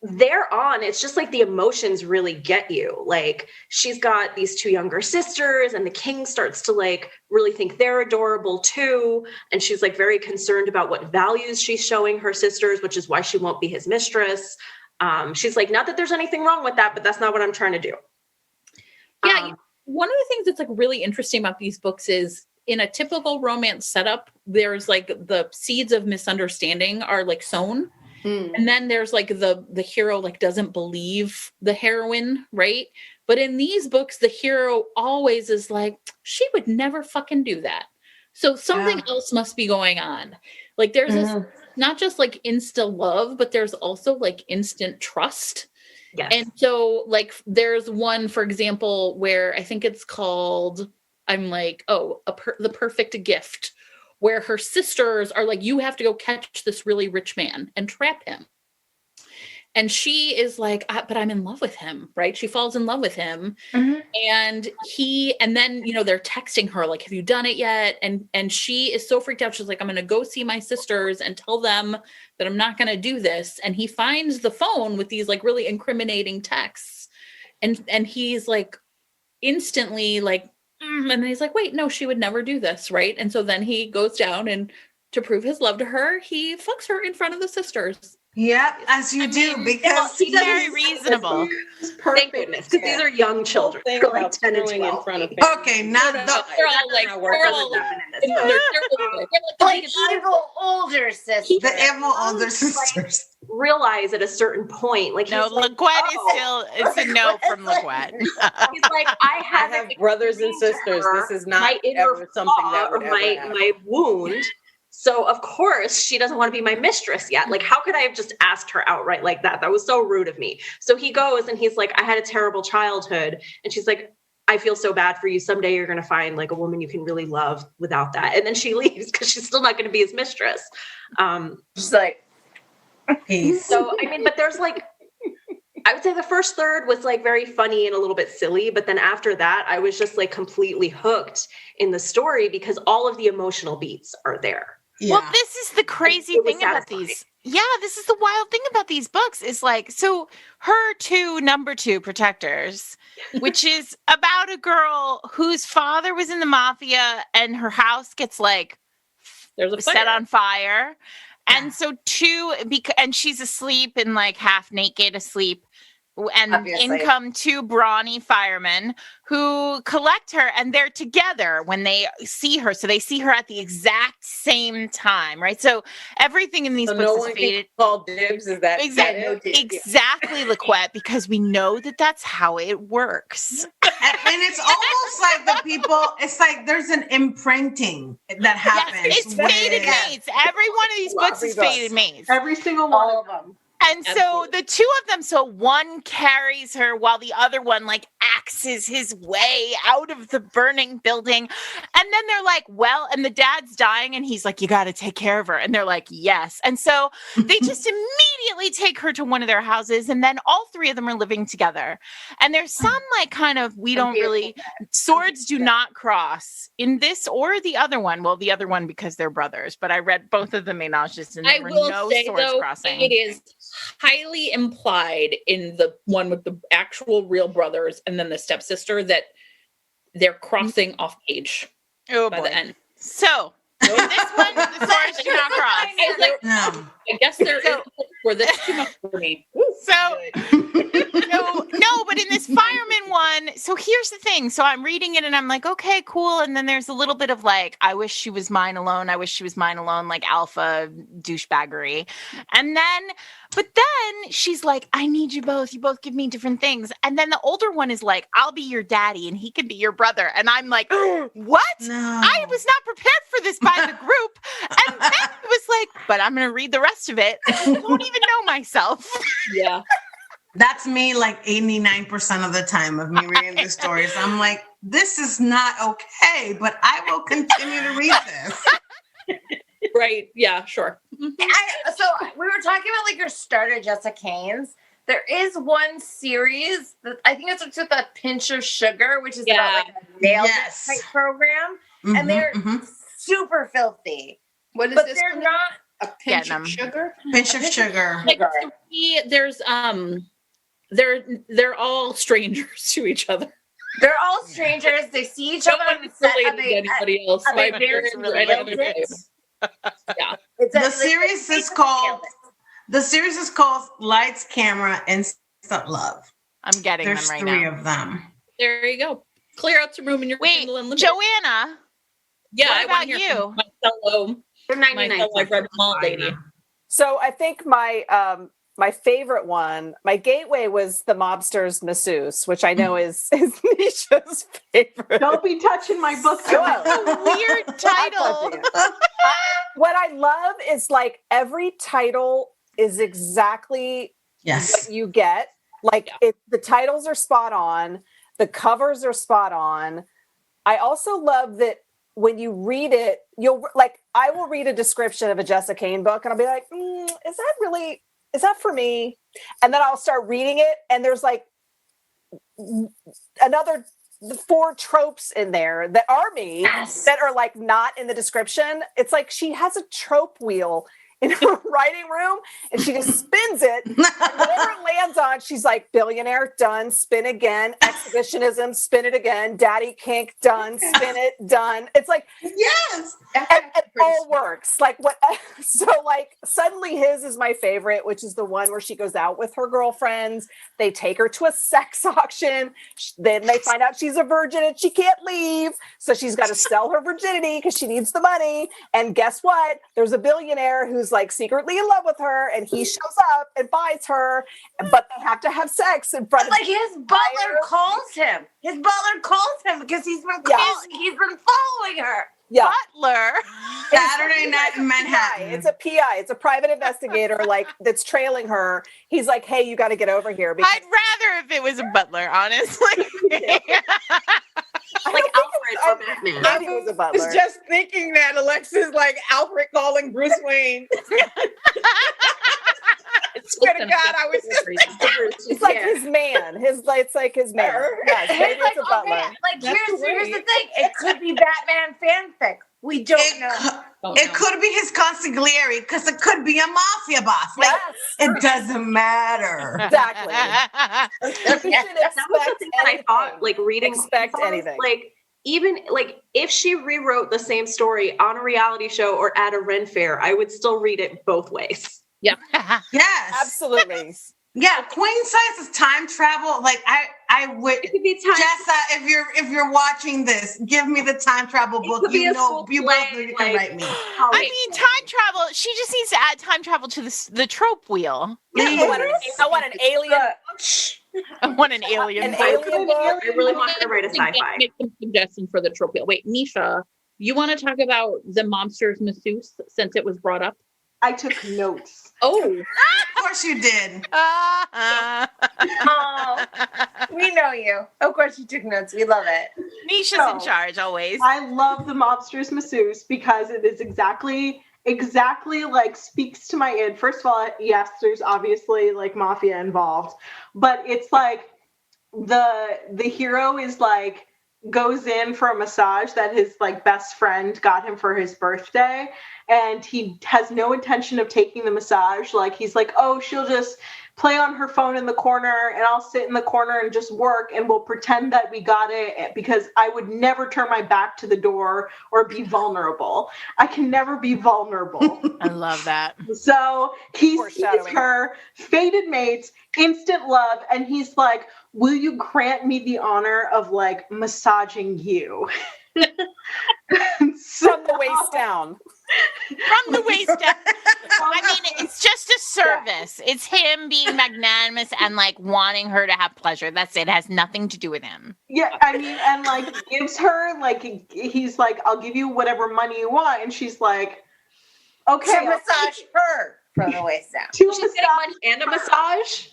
[SPEAKER 6] there on, it's just like the emotions really get you. Like she's got these two younger sisters, and the king starts to like really think they're adorable too. And she's like very concerned about what values she's showing her sisters, which is why she won't be his mistress. She's like, not that there's anything wrong with that, but that's not what I'm trying to do.
[SPEAKER 11] Yeah. One of the things that's like really interesting about these books is in a typical romance setup, there's like the seeds of misunderstanding are like sown. And then there's like the hero like doesn't believe the heroine, right? But in these books, the hero always is like, she would never fucking do that. So something else must be going on. Like there's this not just like insta love, but there's also like instant trust.
[SPEAKER 6] Yes.
[SPEAKER 11] And so like there's one, for example, where I think it's called, I'm like, The Perfect Gift, where her sisters are like, you have to go catch this really rich man and trap him. And she is like, but I'm in love with him, right? She falls in love with him. And then, they're texting her, like, have you done it yet? And she is so freaked out. She's like, I'm going to go see my sisters and tell them that I'm not going to do this. And he finds the phone with these like really incriminating texts. And he's like instantly like, and then he's like, wait, no, she would never do this. Right. And so then he goes down and to prove his love to her, he fucks her in front of the sisters.
[SPEAKER 5] Yep, as you do, because
[SPEAKER 2] he's very reasonable.
[SPEAKER 6] Thank goodness, because these are young children. They're like 10 and 12.
[SPEAKER 8] In front of
[SPEAKER 5] Okay, not
[SPEAKER 11] They're all like,
[SPEAKER 4] like evil older sisters.
[SPEAKER 5] the evil older sisters.
[SPEAKER 6] Realize at a certain point, like
[SPEAKER 2] No,
[SPEAKER 6] he's like,
[SPEAKER 2] LaQuette is still, it's a no from LaQuette.
[SPEAKER 6] he's like, I
[SPEAKER 8] I have brothers and sisters. This is not
[SPEAKER 6] my inner
[SPEAKER 8] ever something that
[SPEAKER 6] flaw
[SPEAKER 8] would
[SPEAKER 6] or
[SPEAKER 8] ever happen.
[SPEAKER 6] my wound. So of course she doesn't want to be my mistress yet. Like, how could I have just asked her outright like that? That was so rude of me. So he goes and he's like, I had a terrible childhood. And she's like, I feel so bad for you. Someday you're going to find like a woman you can really love without that. And then she leaves because she's still not going to be his mistress.
[SPEAKER 4] She's like,
[SPEAKER 5] Peace.
[SPEAKER 6] So, I mean, but there's like, I would say the first third was like very funny and a little bit silly. But then after that, I was just like completely hooked in the story because all of the emotional beats are there.
[SPEAKER 5] Yeah.
[SPEAKER 2] Well, this is the crazy
[SPEAKER 6] It was
[SPEAKER 2] thing about
[SPEAKER 6] satisfying.
[SPEAKER 2] these. Yeah, this is the wild thing about these books is like, so her number two protectors, which is about a girl whose father was in the mafia and her house gets like
[SPEAKER 11] There's a
[SPEAKER 2] set
[SPEAKER 11] fire.
[SPEAKER 2] on fire.
[SPEAKER 5] Yeah.
[SPEAKER 2] And so and she's asleep and like half naked asleep. And
[SPEAKER 4] Obviously.
[SPEAKER 2] in come two brawny firemen who collect her and they're together when they see her. So they see her at the exact same time, right? So everything in these
[SPEAKER 8] So
[SPEAKER 2] books
[SPEAKER 8] no
[SPEAKER 2] is
[SPEAKER 8] one can
[SPEAKER 2] faded.
[SPEAKER 8] call dibs. Is that
[SPEAKER 2] Exactly, exactly, LaQuette, because we know that that's how it works.
[SPEAKER 5] And it's almost like the people, it's like there's an imprinting that happens.
[SPEAKER 2] Yes, it's faded mates. Every one of these books is faded mates.
[SPEAKER 7] Every single one
[SPEAKER 4] all
[SPEAKER 7] of
[SPEAKER 4] of them.
[SPEAKER 2] And so the two of them, so one carries her while the other one like axes his way out of the burning building. And then they're like, well, and the dad's dying and he's like, you got to take care of her. And they're like, yes. And so they just immediately take her to one of their houses. And then all three of them are living together. And there's some like kind of, we don't really, swords do not cross in this or the other one. Well, the other one because they're brothers, but I read both of the ménages and there
[SPEAKER 11] I
[SPEAKER 2] were
[SPEAKER 11] will
[SPEAKER 2] no
[SPEAKER 11] say
[SPEAKER 2] swords
[SPEAKER 11] though,
[SPEAKER 2] crossing.
[SPEAKER 11] it is highly implied in the one with the actual real brothers and then the stepsister that they're crossing off page
[SPEAKER 2] Oh
[SPEAKER 11] by
[SPEAKER 2] boy.
[SPEAKER 11] the end.
[SPEAKER 2] So in this one, the swords do not cross.
[SPEAKER 11] I was like,
[SPEAKER 5] No.
[SPEAKER 11] I guess there is where this is too much for me.
[SPEAKER 2] So no, but in this fireman one, so here's the thing. So I'm reading it and I'm like, okay, cool. And then there's a little bit of like, I wish she was mine alone. I wish she was mine alone, like alpha douchebaggery. And then, but then she's like, I need you both. You both give me different things. And then the older one is like, I'll be your daddy and he can be your brother. And I'm like, what?
[SPEAKER 5] No.
[SPEAKER 2] I was not prepared for this by the group. And then it was like, but I'm going to read the rest of it. I don't even know myself.
[SPEAKER 11] Yeah.
[SPEAKER 5] That's me like 89% of the time of me reading the stories. I'm like, this is not okay, but I will continue to read this.
[SPEAKER 11] Right. Yeah, sure.
[SPEAKER 4] So we were talking about like your starter Jessica Canes. There is one series that I think it starts with a pinch of sugar, which is about like a nail
[SPEAKER 5] Yes.
[SPEAKER 4] type program,
[SPEAKER 5] Mhm,
[SPEAKER 4] and they're
[SPEAKER 5] mhm.
[SPEAKER 4] super filthy.
[SPEAKER 9] What is
[SPEAKER 4] But
[SPEAKER 9] this?
[SPEAKER 4] they're
[SPEAKER 9] one?
[SPEAKER 4] not.
[SPEAKER 9] A pinch
[SPEAKER 2] Getting 'em.
[SPEAKER 9] of sugar?
[SPEAKER 5] Pinch of sugar.
[SPEAKER 11] Like there's they're all strangers to each other.
[SPEAKER 4] They're all strangers. They see each
[SPEAKER 11] No
[SPEAKER 4] other on
[SPEAKER 11] one's
[SPEAKER 4] the set.
[SPEAKER 11] related to anybody else.
[SPEAKER 4] are they
[SPEAKER 11] My
[SPEAKER 4] very
[SPEAKER 11] parents or any other
[SPEAKER 4] related?
[SPEAKER 11] type. Yeah.
[SPEAKER 4] It's
[SPEAKER 5] The series is called Lights, Camera, Instant Love.
[SPEAKER 2] I'm getting
[SPEAKER 5] There's
[SPEAKER 2] them right
[SPEAKER 5] three
[SPEAKER 2] now.
[SPEAKER 5] of them.
[SPEAKER 11] There you go. Clear out some room in your
[SPEAKER 2] Wait,
[SPEAKER 11] Kindle Unlimited.
[SPEAKER 2] Joanna,
[SPEAKER 11] Yeah,
[SPEAKER 2] what
[SPEAKER 11] I
[SPEAKER 2] about
[SPEAKER 11] want to hear
[SPEAKER 2] you?
[SPEAKER 11] from my fellow,
[SPEAKER 6] They're 99
[SPEAKER 11] I've read them all, lady.
[SPEAKER 10] So I think my favorite one, my gateway was The Mobster's Masseuse, which I know is Nisha's favorite.
[SPEAKER 7] Don't be touching my book.
[SPEAKER 2] Weird title.
[SPEAKER 10] What I love is like every title is exactly
[SPEAKER 5] Yes.
[SPEAKER 10] what you get. Like the titles are spot on, the covers are spot on. I also love that when you read it, I will read a description of a Jessica Cain book and I'll be like, is that for me? And then I'll start reading it, and there's like another 4 tropes in there that are me that are like not in the description. It's like she has a trope wheel in her writing room, and she just spins it. And whatever it lands on, she's like, billionaire, done, spin again, exhibitionism, spin it again, daddy kink, done, spin it, done. It's like,
[SPEAKER 5] Yes.
[SPEAKER 10] and it all works. Like what? So like suddenly his is my favorite, which is the one where she goes out with her girlfriends. They take her to a sex auction. Then they find out she's a virgin and she can't leave. So she's got to sell her virginity because she needs the money. And guess what? There's a billionaire who's like secretly in love with her, and he shows up and buys her, but they have to have sex in front of
[SPEAKER 4] Like his butler calls him. His butler calls him because he's been following her.
[SPEAKER 10] Yeah.
[SPEAKER 2] Butler.
[SPEAKER 5] Saturday Night in Manhattan.
[SPEAKER 10] It's a PI. It's a private investigator, like that's trailing her. He's like, "Hey, you got to get over here." Because
[SPEAKER 2] I'd rather if it was a butler, honestly.
[SPEAKER 6] Like Alfred or Batman.
[SPEAKER 10] maybe it was a butler.
[SPEAKER 8] was just thinking that Alexis like Alfred calling Bruce Wayne. Swear to God, I was just
[SPEAKER 10] It's like his man. It's like his man. Yes, maybe it's a butler.
[SPEAKER 4] Like here's the thing. It could be Batman fanfic. We don't know.
[SPEAKER 5] It could be his consigliere because it could be a mafia boss. Like, it doesn't matter.
[SPEAKER 10] Exactly.
[SPEAKER 6] That was something that I thought, like reading.
[SPEAKER 10] Expect anything.
[SPEAKER 6] Like even like if she rewrote the same story on a reality show or at a Ren fair, I would still read it both ways.
[SPEAKER 11] Yeah.
[SPEAKER 5] Yes.
[SPEAKER 10] Absolutely.
[SPEAKER 5] Yeah, queen size is time travel. Like I would,
[SPEAKER 6] It could be time.
[SPEAKER 5] Jessa, if you're watching this, give me the time travel book.
[SPEAKER 6] could be
[SPEAKER 5] You
[SPEAKER 6] a
[SPEAKER 5] know,
[SPEAKER 6] full
[SPEAKER 5] you
[SPEAKER 6] play,
[SPEAKER 5] both know you can
[SPEAKER 6] like-
[SPEAKER 5] write me.
[SPEAKER 2] I mean, time travel. She just needs to add time travel to the trope wheel.
[SPEAKER 10] I want an alien.
[SPEAKER 2] I want an alien.
[SPEAKER 10] An
[SPEAKER 2] book.
[SPEAKER 10] alien book.
[SPEAKER 6] I really want her to write a sci-fi.
[SPEAKER 11] Make some suggestions for the trope wheel. Wait, Nisha, you want to talk about the Mobster's Masseuse since it was brought up?
[SPEAKER 7] I took notes.
[SPEAKER 11] Oh,
[SPEAKER 5] Of course you did.
[SPEAKER 4] Oh, we know you. Of course you took notes. We love it.
[SPEAKER 2] Nisha's in charge always.
[SPEAKER 7] I love the Mobster's Masseuse because it is exactly like speaks to my id. First of all, yes, there's obviously like mafia involved, but it's like the hero is like goes in for a massage that his like best friend got him for his birthday, and he has no intention of taking the massage. Like he's like, oh, she'll just play on her phone in the corner and I'll sit in the corner and just work and we'll pretend that we got it, because I would never turn my back to the door or be vulnerable. I can never be vulnerable.
[SPEAKER 2] I love that.
[SPEAKER 7] So he sees
[SPEAKER 10] Foreshadowing.
[SPEAKER 7] her, fated mates, instant love, and he's like, will you grant me the honor of like massaging you?
[SPEAKER 10] From the waist down.
[SPEAKER 2] From the waist down. I mean, it's just a service. It's him being magnanimous and like wanting her to have pleasure. That's it. It has nothing to do with him.
[SPEAKER 7] Yeah, I mean, and like gives her like he's like, I'll give you whatever money you want, and she's like, okay,
[SPEAKER 4] To massage her from the waist down.
[SPEAKER 7] to
[SPEAKER 6] She's getting money and a massage.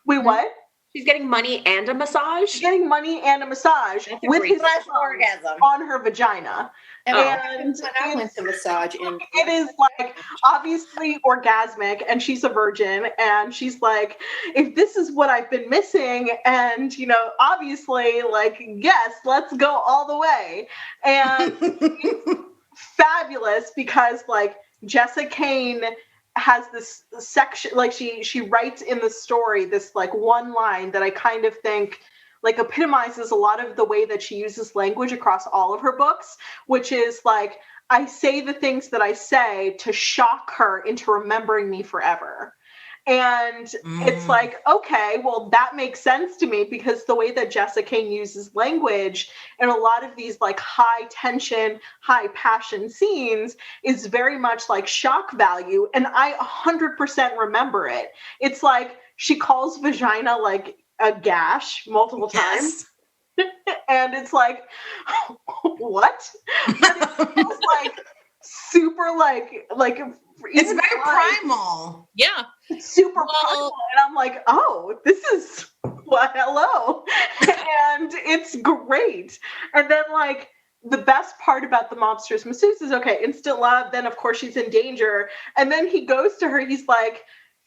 [SPEAKER 7] Wait, what?
[SPEAKER 6] She's getting money and a massage.
[SPEAKER 7] She's getting money and a massage
[SPEAKER 6] That's a
[SPEAKER 7] with
[SPEAKER 6] great
[SPEAKER 7] his
[SPEAKER 4] Slash
[SPEAKER 7] thumb
[SPEAKER 4] orgasm.
[SPEAKER 7] on her vagina.
[SPEAKER 9] And
[SPEAKER 7] And
[SPEAKER 9] I went to massage and
[SPEAKER 7] it is like obviously orgasmic, and she's a virgin, and she's like, if this is what I've been missing, and you know, obviously, like, yes, let's go all the way. And it's fabulous because like Jessa Kane has this section, like she writes in the story this like one line that I kind of think like epitomizes a lot of the way that she uses language across all of her books, which is like, I say the things that I say to shock her into remembering me forever. And it's like, okay, well, that makes sense to me, because the way that Jessa Kane uses language in a lot of these like high tension, high passion scenes is very much like shock value. And I 100% remember it. It's like she calls vagina like a gash multiple times. And it's like, what? But it feels like super like
[SPEAKER 5] It's very primal.
[SPEAKER 11] yeah.
[SPEAKER 7] it's super primal, and I'm like, oh, this is hello. And it's great. And then like the best part about the Mobster's Masseuse is, okay, instant love, then of course she's in danger, and then he goes to her, he's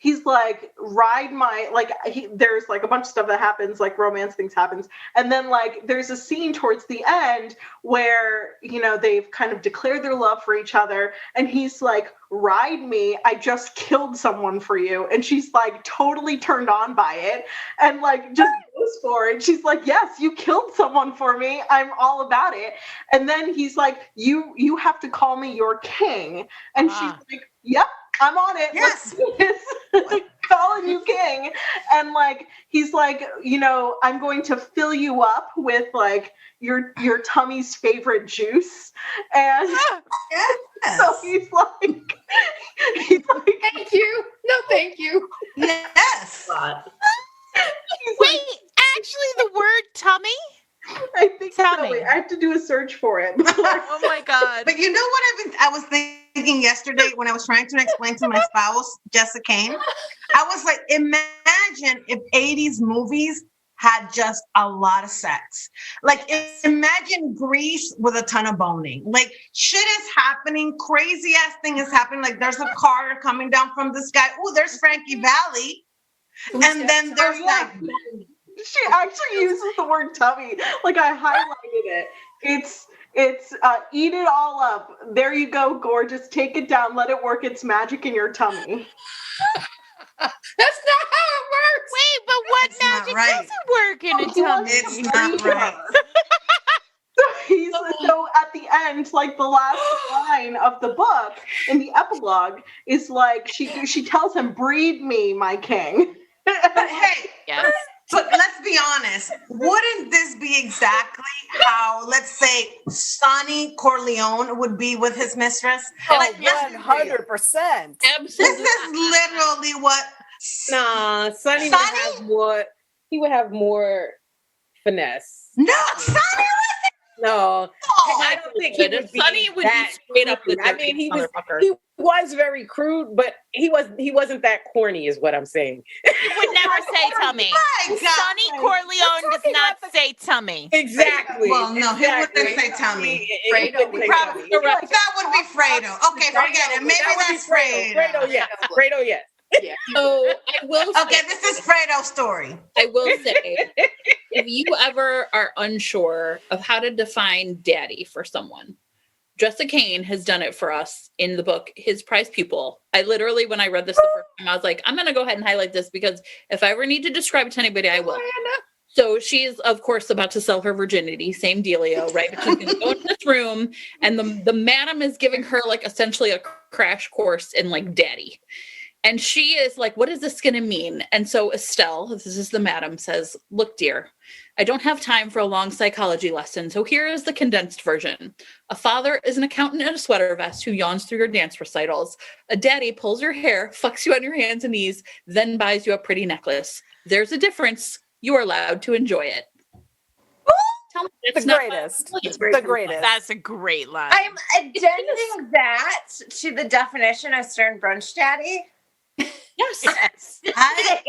[SPEAKER 7] he's like, ride my, like, there's like a bunch of stuff that happens, like romance things happens. And then like, there's a scene towards the end where, you know, they've kind of declared their love for each other. And he's like, ride me, I just killed someone for you. And she's like totally turned on by it and like just goes for it. She's like, yes, you killed someone for me, I'm all about it. And then he's like, you have to call me your king. And she's like, yep, I'm on it.
[SPEAKER 5] Yes.
[SPEAKER 7] Let's do this. Calling you king. And like, he's like, you know, I'm going to fill you up with like your tummy's favorite juice. And so he's like,
[SPEAKER 9] thank you. No, thank you.
[SPEAKER 5] Yes.
[SPEAKER 2] Wait, actually, the word tummy?
[SPEAKER 7] I think
[SPEAKER 2] Tummy.
[SPEAKER 7] so. Wait, I have to do a search for it.
[SPEAKER 2] Oh my God.
[SPEAKER 5] But you know what I was thinking yesterday when I was trying to explain to my spouse, Jessica Kane? I was like, imagine if 80s movies had just a lot of sex. Like, imagine Grease with a ton of boning. Like, shit is happening. Crazy ass thing is happening. Like, there's a car coming down from the sky. Oh, there's Frankie Valli. And then there's like...
[SPEAKER 7] She actually uses the word tummy. Like, I highlighted it. It's eat it all up. There you go, gorgeous. Take it down. Let it work its magic in your tummy.
[SPEAKER 9] That's not how it works.
[SPEAKER 2] Wait, but what
[SPEAKER 5] It's not
[SPEAKER 2] magic
[SPEAKER 5] right.
[SPEAKER 2] doesn't work in a tummy?
[SPEAKER 5] It's not right.
[SPEAKER 7] So at the end, like the last line of the book in the epilogue is like she tells him, "Breed me, my king."
[SPEAKER 5] But hey,
[SPEAKER 2] Yes.
[SPEAKER 5] but let's be honest. Wouldn't this be exactly how, let's say, Sonny Corleone would be with his mistress? Like, let's be real.
[SPEAKER 10] 100%.
[SPEAKER 5] This is literally what...
[SPEAKER 8] Nah, Sonny would
[SPEAKER 5] Sonny?
[SPEAKER 8] have more. He would have more finesse.
[SPEAKER 5] No, Sonny
[SPEAKER 8] No,
[SPEAKER 5] Oh,
[SPEAKER 8] I don't think he would be.
[SPEAKER 11] Sonny would be
[SPEAKER 8] that
[SPEAKER 11] straight up the
[SPEAKER 8] crude. I mean, he
[SPEAKER 11] motherfucker.
[SPEAKER 8] was very crude, but he wasn't that corny, is what I'm saying.
[SPEAKER 2] He would never say tummy.
[SPEAKER 5] My God.
[SPEAKER 2] Sonny Corleone does not say tummy.
[SPEAKER 8] Exactly.
[SPEAKER 5] Well, no, he wouldn't say tummy.
[SPEAKER 8] Fredo would say
[SPEAKER 5] Probably,
[SPEAKER 8] tummy.
[SPEAKER 5] that would be Fredo. Okay, forget it. Maybe
[SPEAKER 8] That would
[SPEAKER 5] that's
[SPEAKER 8] be Fredo.
[SPEAKER 5] Fredo.
[SPEAKER 8] Fredo, yes. Fredo, yes.
[SPEAKER 9] Yeah.
[SPEAKER 11] So I will say,
[SPEAKER 5] Okay, this is Fredo's story.
[SPEAKER 11] I will say, if you ever are unsure of how to define daddy for someone, Jessica Kane has done it for us in the book, His Prize Pupil. I literally, when I read this the first time, I was like, I'm going to go ahead and highlight this because if I ever need to describe it to anybody, I will. So she's, of course, about to sell her virginity. Same dealio, right? But she's going to go into this room and the madam is giving her like essentially a crash course in like daddy. And she is like, what is this going to mean? And so Estelle, this is the madam, says, look, dear, I don't have time for a long psychology lesson. So here is the condensed version. A father is an accountant in a sweater vest who yawns through your dance recitals. A daddy pulls your hair, fucks you on your hands and knees, then buys you a pretty necklace. There's a difference. You are allowed to enjoy it. Tell me
[SPEAKER 10] The
[SPEAKER 11] that's not-
[SPEAKER 10] greatest.
[SPEAKER 11] It's
[SPEAKER 10] The greatest.
[SPEAKER 2] That's a great line.
[SPEAKER 4] I'm addending that to the definition of Stern Brunch Daddy.
[SPEAKER 11] Yes.
[SPEAKER 2] Yes.
[SPEAKER 5] I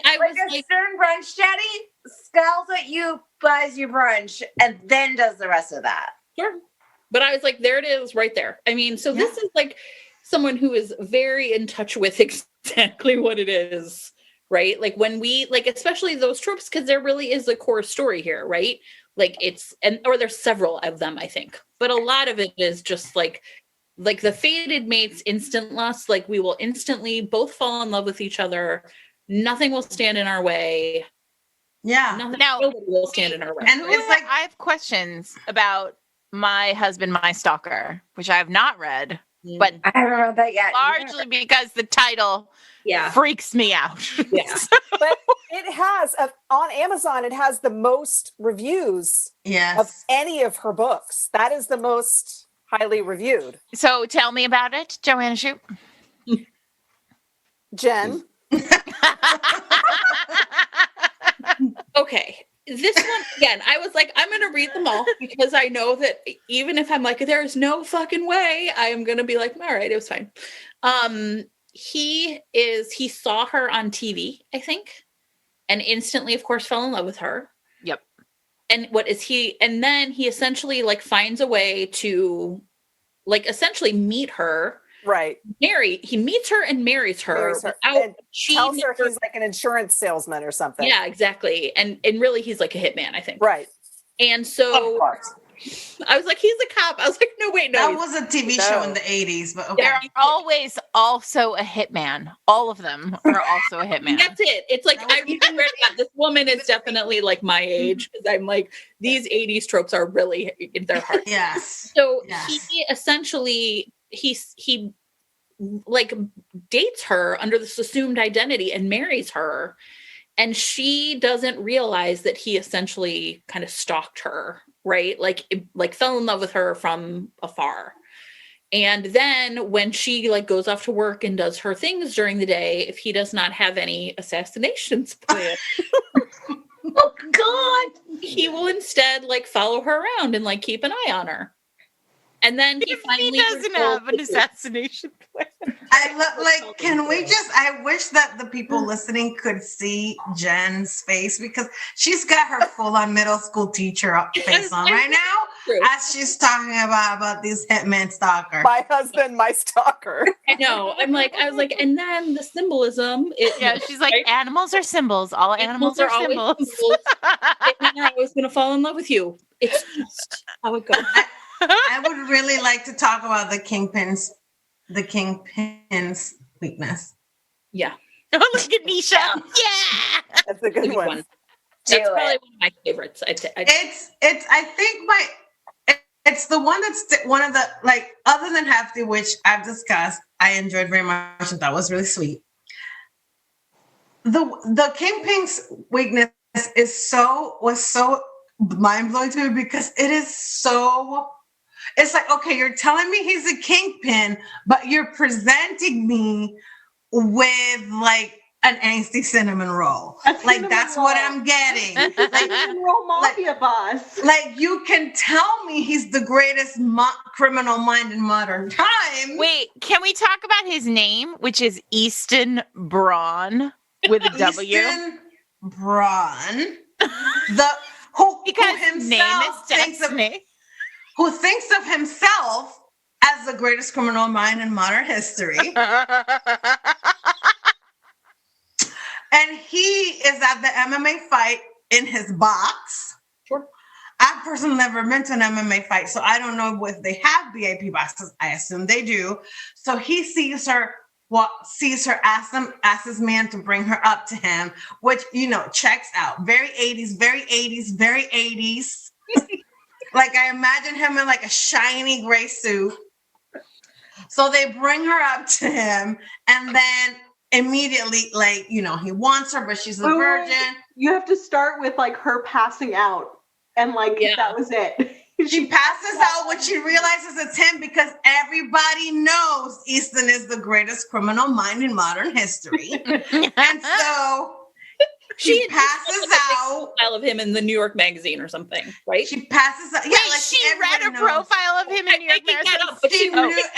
[SPEAKER 11] I
[SPEAKER 4] Like
[SPEAKER 11] was
[SPEAKER 4] a
[SPEAKER 11] like,
[SPEAKER 4] Stern Brunch Daddy scowls at you, buys you brunch, and then does the rest of that.
[SPEAKER 11] sure. But I was like, there it is right there. I mean, so this is like someone who is very in touch with exactly what it is, right? Like when we, like, especially those tropes, because there really is a core story here, right? Like or there's several of them, I think. But a lot of it is just like the fated mates, instant lust, like we will instantly both fall in love with each other. Nothing will stand in our way.
[SPEAKER 5] yeah.
[SPEAKER 11] Nothing
[SPEAKER 2] Now,
[SPEAKER 11] nobody will stand in our way.
[SPEAKER 5] And it's like,
[SPEAKER 2] I have questions about My Husband, My Stalker, which I have not read, but
[SPEAKER 4] I haven't read that yet.
[SPEAKER 2] largely because the title
[SPEAKER 8] Yeah.
[SPEAKER 2] freaks me out.
[SPEAKER 8] Yeah.
[SPEAKER 10] But it has, on Amazon, it has the most reviews of
[SPEAKER 5] yes.
[SPEAKER 10] any of her books. That is the most highly reviewed.
[SPEAKER 2] So tell me about it, Joanna Shoup.
[SPEAKER 10] Jen?
[SPEAKER 11] Okay. This one, again, I was like, I'm going to read them all because I know that even if I'm like, there's no fucking way, I am going to be like, all right, it was fine. He saw her on TV, I think, and instantly, of course, fell in love with her.
[SPEAKER 2] Yep.
[SPEAKER 11] And then he essentially like finds a way to like essentially meet her
[SPEAKER 10] Right.
[SPEAKER 11] He meets her and marries her,
[SPEAKER 10] Marries her,
[SPEAKER 11] without
[SPEAKER 10] and
[SPEAKER 11] she
[SPEAKER 10] tells her
[SPEAKER 11] never-
[SPEAKER 10] he's like an insurance salesman or something.
[SPEAKER 11] Yeah, exactly. And really he's like a hitman, I think.
[SPEAKER 10] Right.
[SPEAKER 11] And so I was like, he's a cop. I was like, no, wait, no.
[SPEAKER 5] That
[SPEAKER 11] he's-
[SPEAKER 5] was a TV show in the 80s, but okay.
[SPEAKER 2] They're always also a hitman. All of them are also a hitman.
[SPEAKER 11] That's it. It's like, I swear to God, this woman is definitely like my age, because I'm like, these 80s tropes are really in their heart.
[SPEAKER 5] Yes.
[SPEAKER 11] So
[SPEAKER 5] Yes.
[SPEAKER 11] he essentially, he like dates her under this assumed identity and marries her. And she doesn't realize that he essentially kind of stalked her, right? Like fell in love with her from afar. And then when she like goes off to work and does her things during the day, if he does not have any assassinations planned, oh God, he will instead like follow her around and like keep an eye on her. And then he finally
[SPEAKER 2] doesn't have an assassination plan.
[SPEAKER 5] I wish that the people listening could see Jen's face, because she's got her full on middle school teacher face on right now as she's talking about these hitman stalker.
[SPEAKER 10] My husband, my stalker.
[SPEAKER 11] I know. I was like, and then the symbolism.
[SPEAKER 2] She's like, animals are symbols. All animals are
[SPEAKER 11] always
[SPEAKER 2] symbols.
[SPEAKER 11] Hitmen are always going to fall in love with you. It's just how it goes.
[SPEAKER 5] I would really like to talk about the kingpin's weakness.
[SPEAKER 11] Yeah.
[SPEAKER 2] Oh, look at Nisha. Yeah.
[SPEAKER 10] That's a good one.
[SPEAKER 11] It's probably one of my favorites.
[SPEAKER 5] I think it's the one that's one of the, like, other than Hefty, which I've discussed, I enjoyed very much and thought was really sweet. The Kingpin's weakness was so mind blowing to me, because it is so. It's like, okay, you're telling me he's a kingpin, but you're presenting me with like an angsty cinnamon roll. Like that's what I'm getting.
[SPEAKER 7] Cinnamon roll mafia boss.
[SPEAKER 5] Like you can tell me he's the greatest criminal mind in modern times.
[SPEAKER 2] Wait, can we talk about his name, which is Easton Braun with a W?
[SPEAKER 5] Easton Braun.
[SPEAKER 2] Because his name is Destiny.
[SPEAKER 5] Who thinks of himself as the greatest criminal mind in modern history. And he is at the MMA fight in his box.
[SPEAKER 11] Sure.
[SPEAKER 5] I've personally never been to an MMA fight, so I don't know if they have VIP boxes. I assume they do. So he sees her, asks his man to bring her up to him, which, checks out. Very 80s, very 80s, very 80s. Like I imagine him in like a shiny gray suit. So they bring her up to him, and then immediately, like, he wants her, but she's a virgin.
[SPEAKER 7] You have to start with like her passing out, and like that was it.
[SPEAKER 5] She passes out when she realizes it's him, because everybody knows Easton is the greatest criminal mind in modern history. And so she passes out.
[SPEAKER 11] Profile of him in the New York Magazine or something, right?
[SPEAKER 5] She passes out. Yeah,
[SPEAKER 2] Wait,
[SPEAKER 5] like
[SPEAKER 2] she read a profile of him in New York Magazine.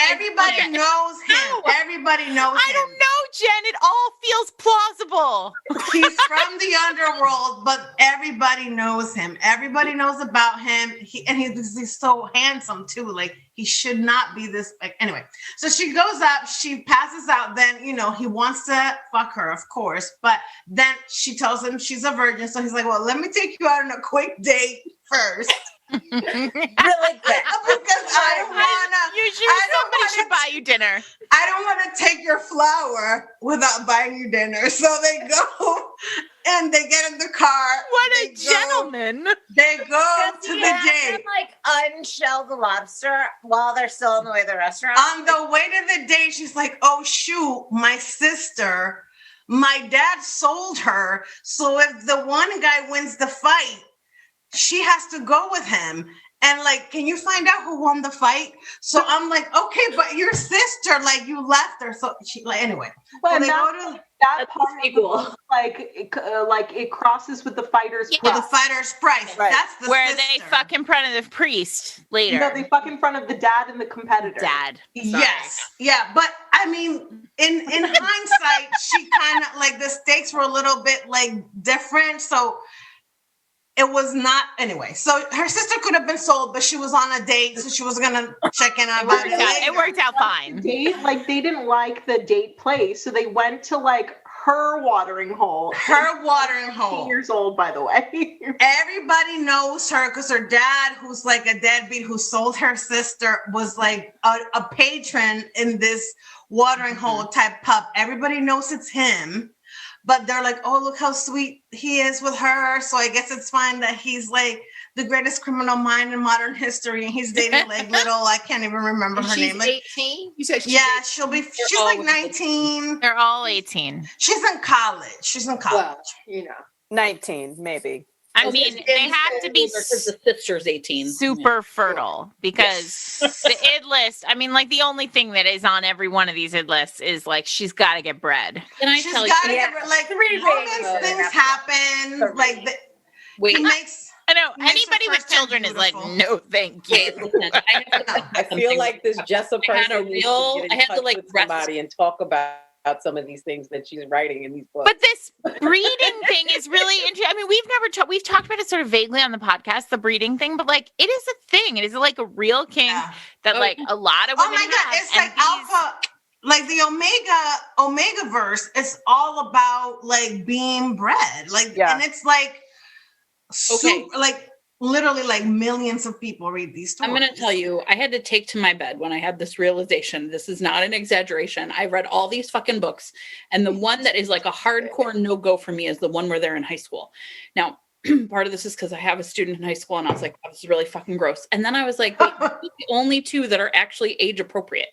[SPEAKER 5] Everybody knows him. Everybody knows him.
[SPEAKER 2] I don't know, Jen. It all feels plausible.
[SPEAKER 5] He's from the underworld, but everybody knows him. Everybody knows about him. He's so handsome too. Like he should not be this. Like anyway, so she goes up. She passes out. Then he wants to fuck her, of course. But then she tells him she's a virgin. So he's like, "Well, let me take you out on a quick date first."
[SPEAKER 4] Really quick.
[SPEAKER 5] Because
[SPEAKER 2] Somebody should buy you dinner.
[SPEAKER 5] I don't want to take your flower without buying you dinner. So they go and they get in the car.
[SPEAKER 2] What a gentleman.
[SPEAKER 5] They go to the date.
[SPEAKER 4] Them, like unshell the lobster while they're still on the way to the restaurant.
[SPEAKER 5] On the way to the date, she's like, "Oh shoot, my sister, my dad sold her. So if the one guy wins the fight, she has to go with him. And like, can you find out who won the fight?" So I'm like, "Okay, but your sister, like, you left her." So she, like, anyway.
[SPEAKER 7] Well,
[SPEAKER 5] so they
[SPEAKER 7] that part of the book, like it crosses with the fighter's
[SPEAKER 5] with the fighter's price.
[SPEAKER 7] Right.
[SPEAKER 5] That's the
[SPEAKER 2] where
[SPEAKER 5] sister.
[SPEAKER 2] they fuck in front of the priest later.
[SPEAKER 7] No, they fuck in front of the dad and the competitor.
[SPEAKER 2] Dad.
[SPEAKER 5] Yes. Yeah. But I mean, in hindsight, she kind of like the stakes were a little bit like different. So it was not anyway. So her sister could have been sold, but she was on a date, so she was gonna check in on about it later.
[SPEAKER 2] It worked out fine.
[SPEAKER 7] Date, like they didn't like the date place, so they went to like her watering hole.
[SPEAKER 5] Her watering hole.
[SPEAKER 7] 18 years old, by the way.
[SPEAKER 5] Everybody knows her because her dad, who's like a deadbeat who sold her sister, was like a patron in this watering hole type pub. Everybody knows it's him. But they're like, oh, look how sweet he is with her. So I guess it's fine that he's like the greatest criminal mind in modern history. And he's dating like little, I can't even remember her name. Like,
[SPEAKER 11] 18? You said she's
[SPEAKER 5] yeah,
[SPEAKER 11] 18.
[SPEAKER 5] she's like 19.
[SPEAKER 2] They're all 18.
[SPEAKER 5] She's in college.
[SPEAKER 9] Well, you know.
[SPEAKER 10] 19, maybe.
[SPEAKER 2] I mean, they have to be
[SPEAKER 11] Because the sister's 18.
[SPEAKER 2] super fertile because the id list, I mean, like the only thing that is on every one of these id lists is like she's got to get bread.
[SPEAKER 11] Can I
[SPEAKER 5] She's
[SPEAKER 11] tell
[SPEAKER 5] got to
[SPEAKER 11] you?
[SPEAKER 5] get like
[SPEAKER 4] Three
[SPEAKER 5] romance
[SPEAKER 4] babies.
[SPEAKER 5] things happen. Like
[SPEAKER 11] Wait,
[SPEAKER 5] he makes.
[SPEAKER 2] I know
[SPEAKER 5] Makes
[SPEAKER 2] anybody
[SPEAKER 5] her
[SPEAKER 2] with
[SPEAKER 5] first time
[SPEAKER 2] children is like,
[SPEAKER 5] beautiful.
[SPEAKER 2] no, thank you.
[SPEAKER 11] wait, listen,
[SPEAKER 8] I feel like this Jessa
[SPEAKER 11] I had a
[SPEAKER 8] person needs
[SPEAKER 11] real-
[SPEAKER 8] to get in
[SPEAKER 11] I had to,
[SPEAKER 8] touch
[SPEAKER 11] like,
[SPEAKER 8] with
[SPEAKER 11] rest-
[SPEAKER 8] somebody and talk about some of these things that she's writing in these books.
[SPEAKER 2] But this breeding thing is really interesting. I mean, we've talked about it sort of vaguely on the podcast, the breeding thing, but like it is a thing. It is like a real kink that
[SPEAKER 11] Oh,
[SPEAKER 2] like a lot of
[SPEAKER 5] Oh
[SPEAKER 2] women
[SPEAKER 5] my god,
[SPEAKER 2] have.
[SPEAKER 5] it's
[SPEAKER 2] and
[SPEAKER 5] like
[SPEAKER 2] these-
[SPEAKER 5] alpha. Like the Omega verse, it's all about like being bred. Like, and it's like super, like literally like millions of people read these stories.
[SPEAKER 11] I'm going to tell you, I had to take to my bed when I had this realization. This is not an exaggeration. I read all these fucking books, and the one that is like a hardcore no-go for me is the one where they're in high school. Now, part of this is because I have a student in high school, and I was like, oh, this is really fucking gross. And then I was like, wait, these are the only two that are actually age appropriate.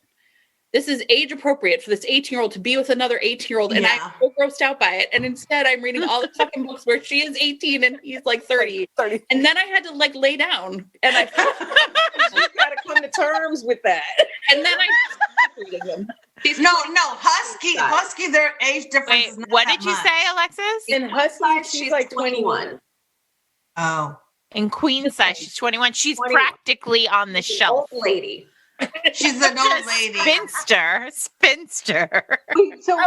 [SPEAKER 11] This is age appropriate for this 18-year-old to be with another 18-year-old, and I'm so grossed out by it. And instead, I'm reading all the fucking books where she is 18 and he's like 30. And then I had to like lay down, and I
[SPEAKER 8] you got to come to terms with that.
[SPEAKER 11] And then I just reading them.
[SPEAKER 5] No, Husky, their age difference.
[SPEAKER 2] Wait,
[SPEAKER 5] is not
[SPEAKER 2] what
[SPEAKER 5] that
[SPEAKER 2] did you
[SPEAKER 5] much.
[SPEAKER 2] say, Alexis?
[SPEAKER 8] In Husky, she's like 21.
[SPEAKER 5] Oh.
[SPEAKER 2] In Queen size, she's 21. She's practically on the shelf.
[SPEAKER 8] Old lady.
[SPEAKER 5] She's an old lady.
[SPEAKER 2] Spinster.
[SPEAKER 4] So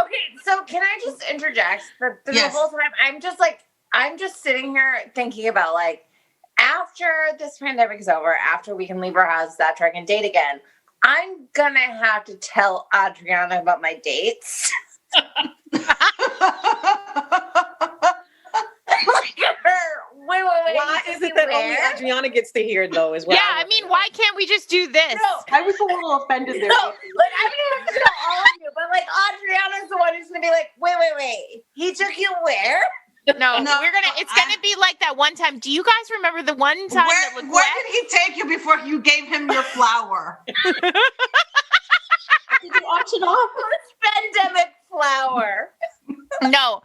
[SPEAKER 4] can I just interject? The whole time I'm just sitting here thinking about like after this pandemic's over, after we can leave our house, stop trying and date again, I'm gonna have to tell Adriana about my dates. Wait.
[SPEAKER 8] Why is it that only Adriana gets to hear though? Is what
[SPEAKER 2] Yeah, I mean, why can't we just do this?
[SPEAKER 7] I was a little offended there.
[SPEAKER 4] No, like I didn't have to tell all of you, but like Adriana's the one who's gonna be like, wait. He took you where?
[SPEAKER 2] No, it's gonna be like that one time. Do you guys remember the one time that
[SPEAKER 5] Where did he take you before you gave him your flower?
[SPEAKER 4] Did you auction off? Pandemic flower.
[SPEAKER 2] No.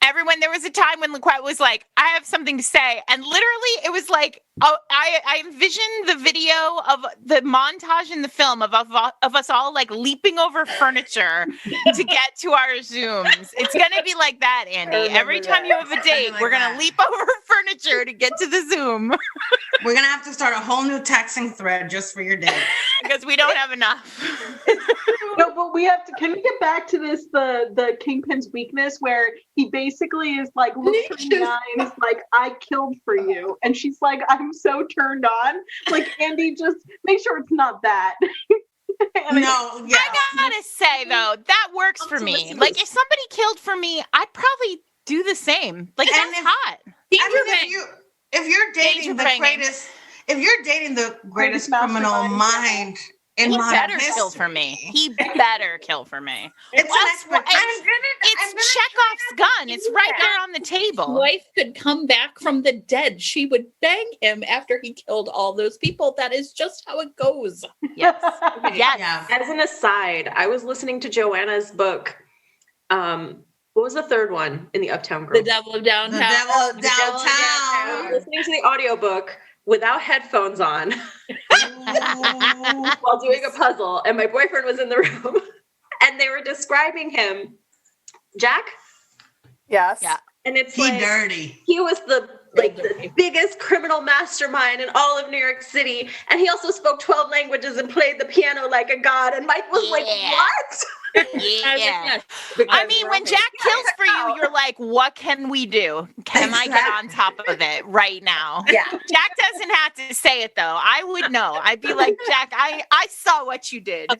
[SPEAKER 2] Everyone, there was a time when LaQuette was like, I have something to say. And literally it was like, oh, I envisioned the video of the montage in the film of us all like leaping over furniture to get to our Zooms. It's going to be like that, Andy. Every time you have a date, we're going to leap over furniture to get to the Zoom.
[SPEAKER 5] We're going to have to start a whole new texting thread just for your date.
[SPEAKER 2] Because we don't have enough.
[SPEAKER 7] No, but we have to. Can we get back to this? The Kingpin's weakness, where he basically is like, looks her in the eye and is like, "I killed for you," and she's like, "I'm so turned on." Like, Andy, just make sure it's not that.
[SPEAKER 2] I gotta say though, that works for me. Like, if somebody killed for me, I'd probably do the same. Like, that's hot.
[SPEAKER 5] If you're dating the greatest criminal mind in
[SPEAKER 2] he
[SPEAKER 5] modern
[SPEAKER 2] better
[SPEAKER 5] history,
[SPEAKER 2] kill for me. He better kill for me.
[SPEAKER 5] It's
[SPEAKER 2] It's Chekhov's gun. It's right there on the table.
[SPEAKER 11] His wife could come back from the dead. She would bang him after he killed all those people. That is just how it goes.
[SPEAKER 2] Yes.
[SPEAKER 6] Yes. As an aside, I was listening to Joanna's book. What was the third one in the Uptown Girl?
[SPEAKER 11] The Devil of Downtown.
[SPEAKER 5] The Devil of
[SPEAKER 6] Downtown. I was listening to the audiobook without headphones on while doing a puzzle, and my boyfriend was in the room, and they were describing him. Jack?
[SPEAKER 10] Yes.
[SPEAKER 2] Yeah.
[SPEAKER 6] And it's
[SPEAKER 5] dirty.
[SPEAKER 6] He was the biggest criminal mastermind in all of New York City, and he also spoke 12 languages and played the piano like a god. And Mike was like, "What?"
[SPEAKER 2] Yeah.
[SPEAKER 8] Because
[SPEAKER 2] I mean, when
[SPEAKER 8] romance-
[SPEAKER 2] Jack kills for you, you're like, what can we do? Can I get on top of it right now?
[SPEAKER 4] Yeah.
[SPEAKER 2] Jack doesn't have to say it though. I would know. I'd be like, Jack, I saw what you did.
[SPEAKER 4] I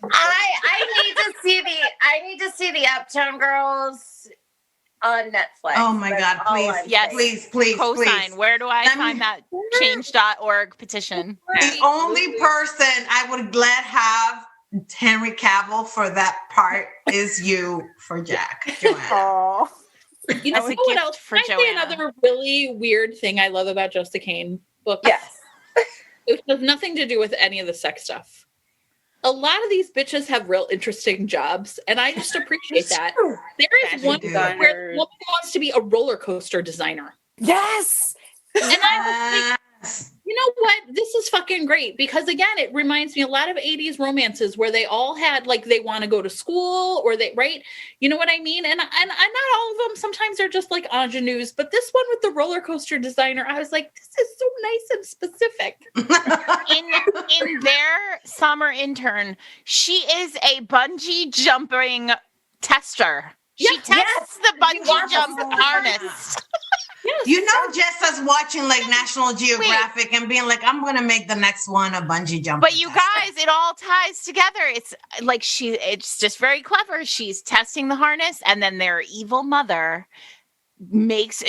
[SPEAKER 4] need to see the Uptown Girls on Netflix.
[SPEAKER 5] Oh my
[SPEAKER 4] That's
[SPEAKER 5] God,
[SPEAKER 4] all
[SPEAKER 5] please,
[SPEAKER 4] I'm
[SPEAKER 2] Yes.
[SPEAKER 4] saying.
[SPEAKER 5] please.
[SPEAKER 2] Cosign. Where do I
[SPEAKER 5] Let
[SPEAKER 2] find
[SPEAKER 5] me-
[SPEAKER 2] that change.org petition?
[SPEAKER 5] The only person I would glad have Henry Cavill for that part is you for Jack, Joanna.
[SPEAKER 10] Oh,
[SPEAKER 11] You know
[SPEAKER 2] As a
[SPEAKER 11] what
[SPEAKER 2] gift
[SPEAKER 11] else?
[SPEAKER 2] for
[SPEAKER 11] Can I say
[SPEAKER 2] Joanna.
[SPEAKER 11] another really weird thing I love about Jessica Kane books?
[SPEAKER 4] Yes.
[SPEAKER 11] It has nothing to do with any of the sex stuff. A lot of these bitches have real interesting jobs, and I just appreciate that. There is
[SPEAKER 5] Fashion
[SPEAKER 11] one
[SPEAKER 5] designers.
[SPEAKER 11] where the woman wants to be a roller coaster designer.
[SPEAKER 10] yes.
[SPEAKER 11] And I was like, you know what? This is fucking great because again, it reminds me a lot of 80s romances where they all had like they want to go to school or they right, you know what I mean? And not all of them. Sometimes they're just like ingenues, but this one with the roller coaster designer, I was like, this is so nice and specific.
[SPEAKER 2] In their summer intern, she is a bungee jumping tester. She
[SPEAKER 11] Yeah,
[SPEAKER 2] tests the bungee
[SPEAKER 4] want
[SPEAKER 2] jump
[SPEAKER 4] to-
[SPEAKER 2] harness.
[SPEAKER 5] You know, Jessa's watching like National Geographic and being like, I'm gonna make the next one a bungee jump.
[SPEAKER 2] But you guys, it all ties together. It's like it's just very clever. She's testing the harness, and then their evil mother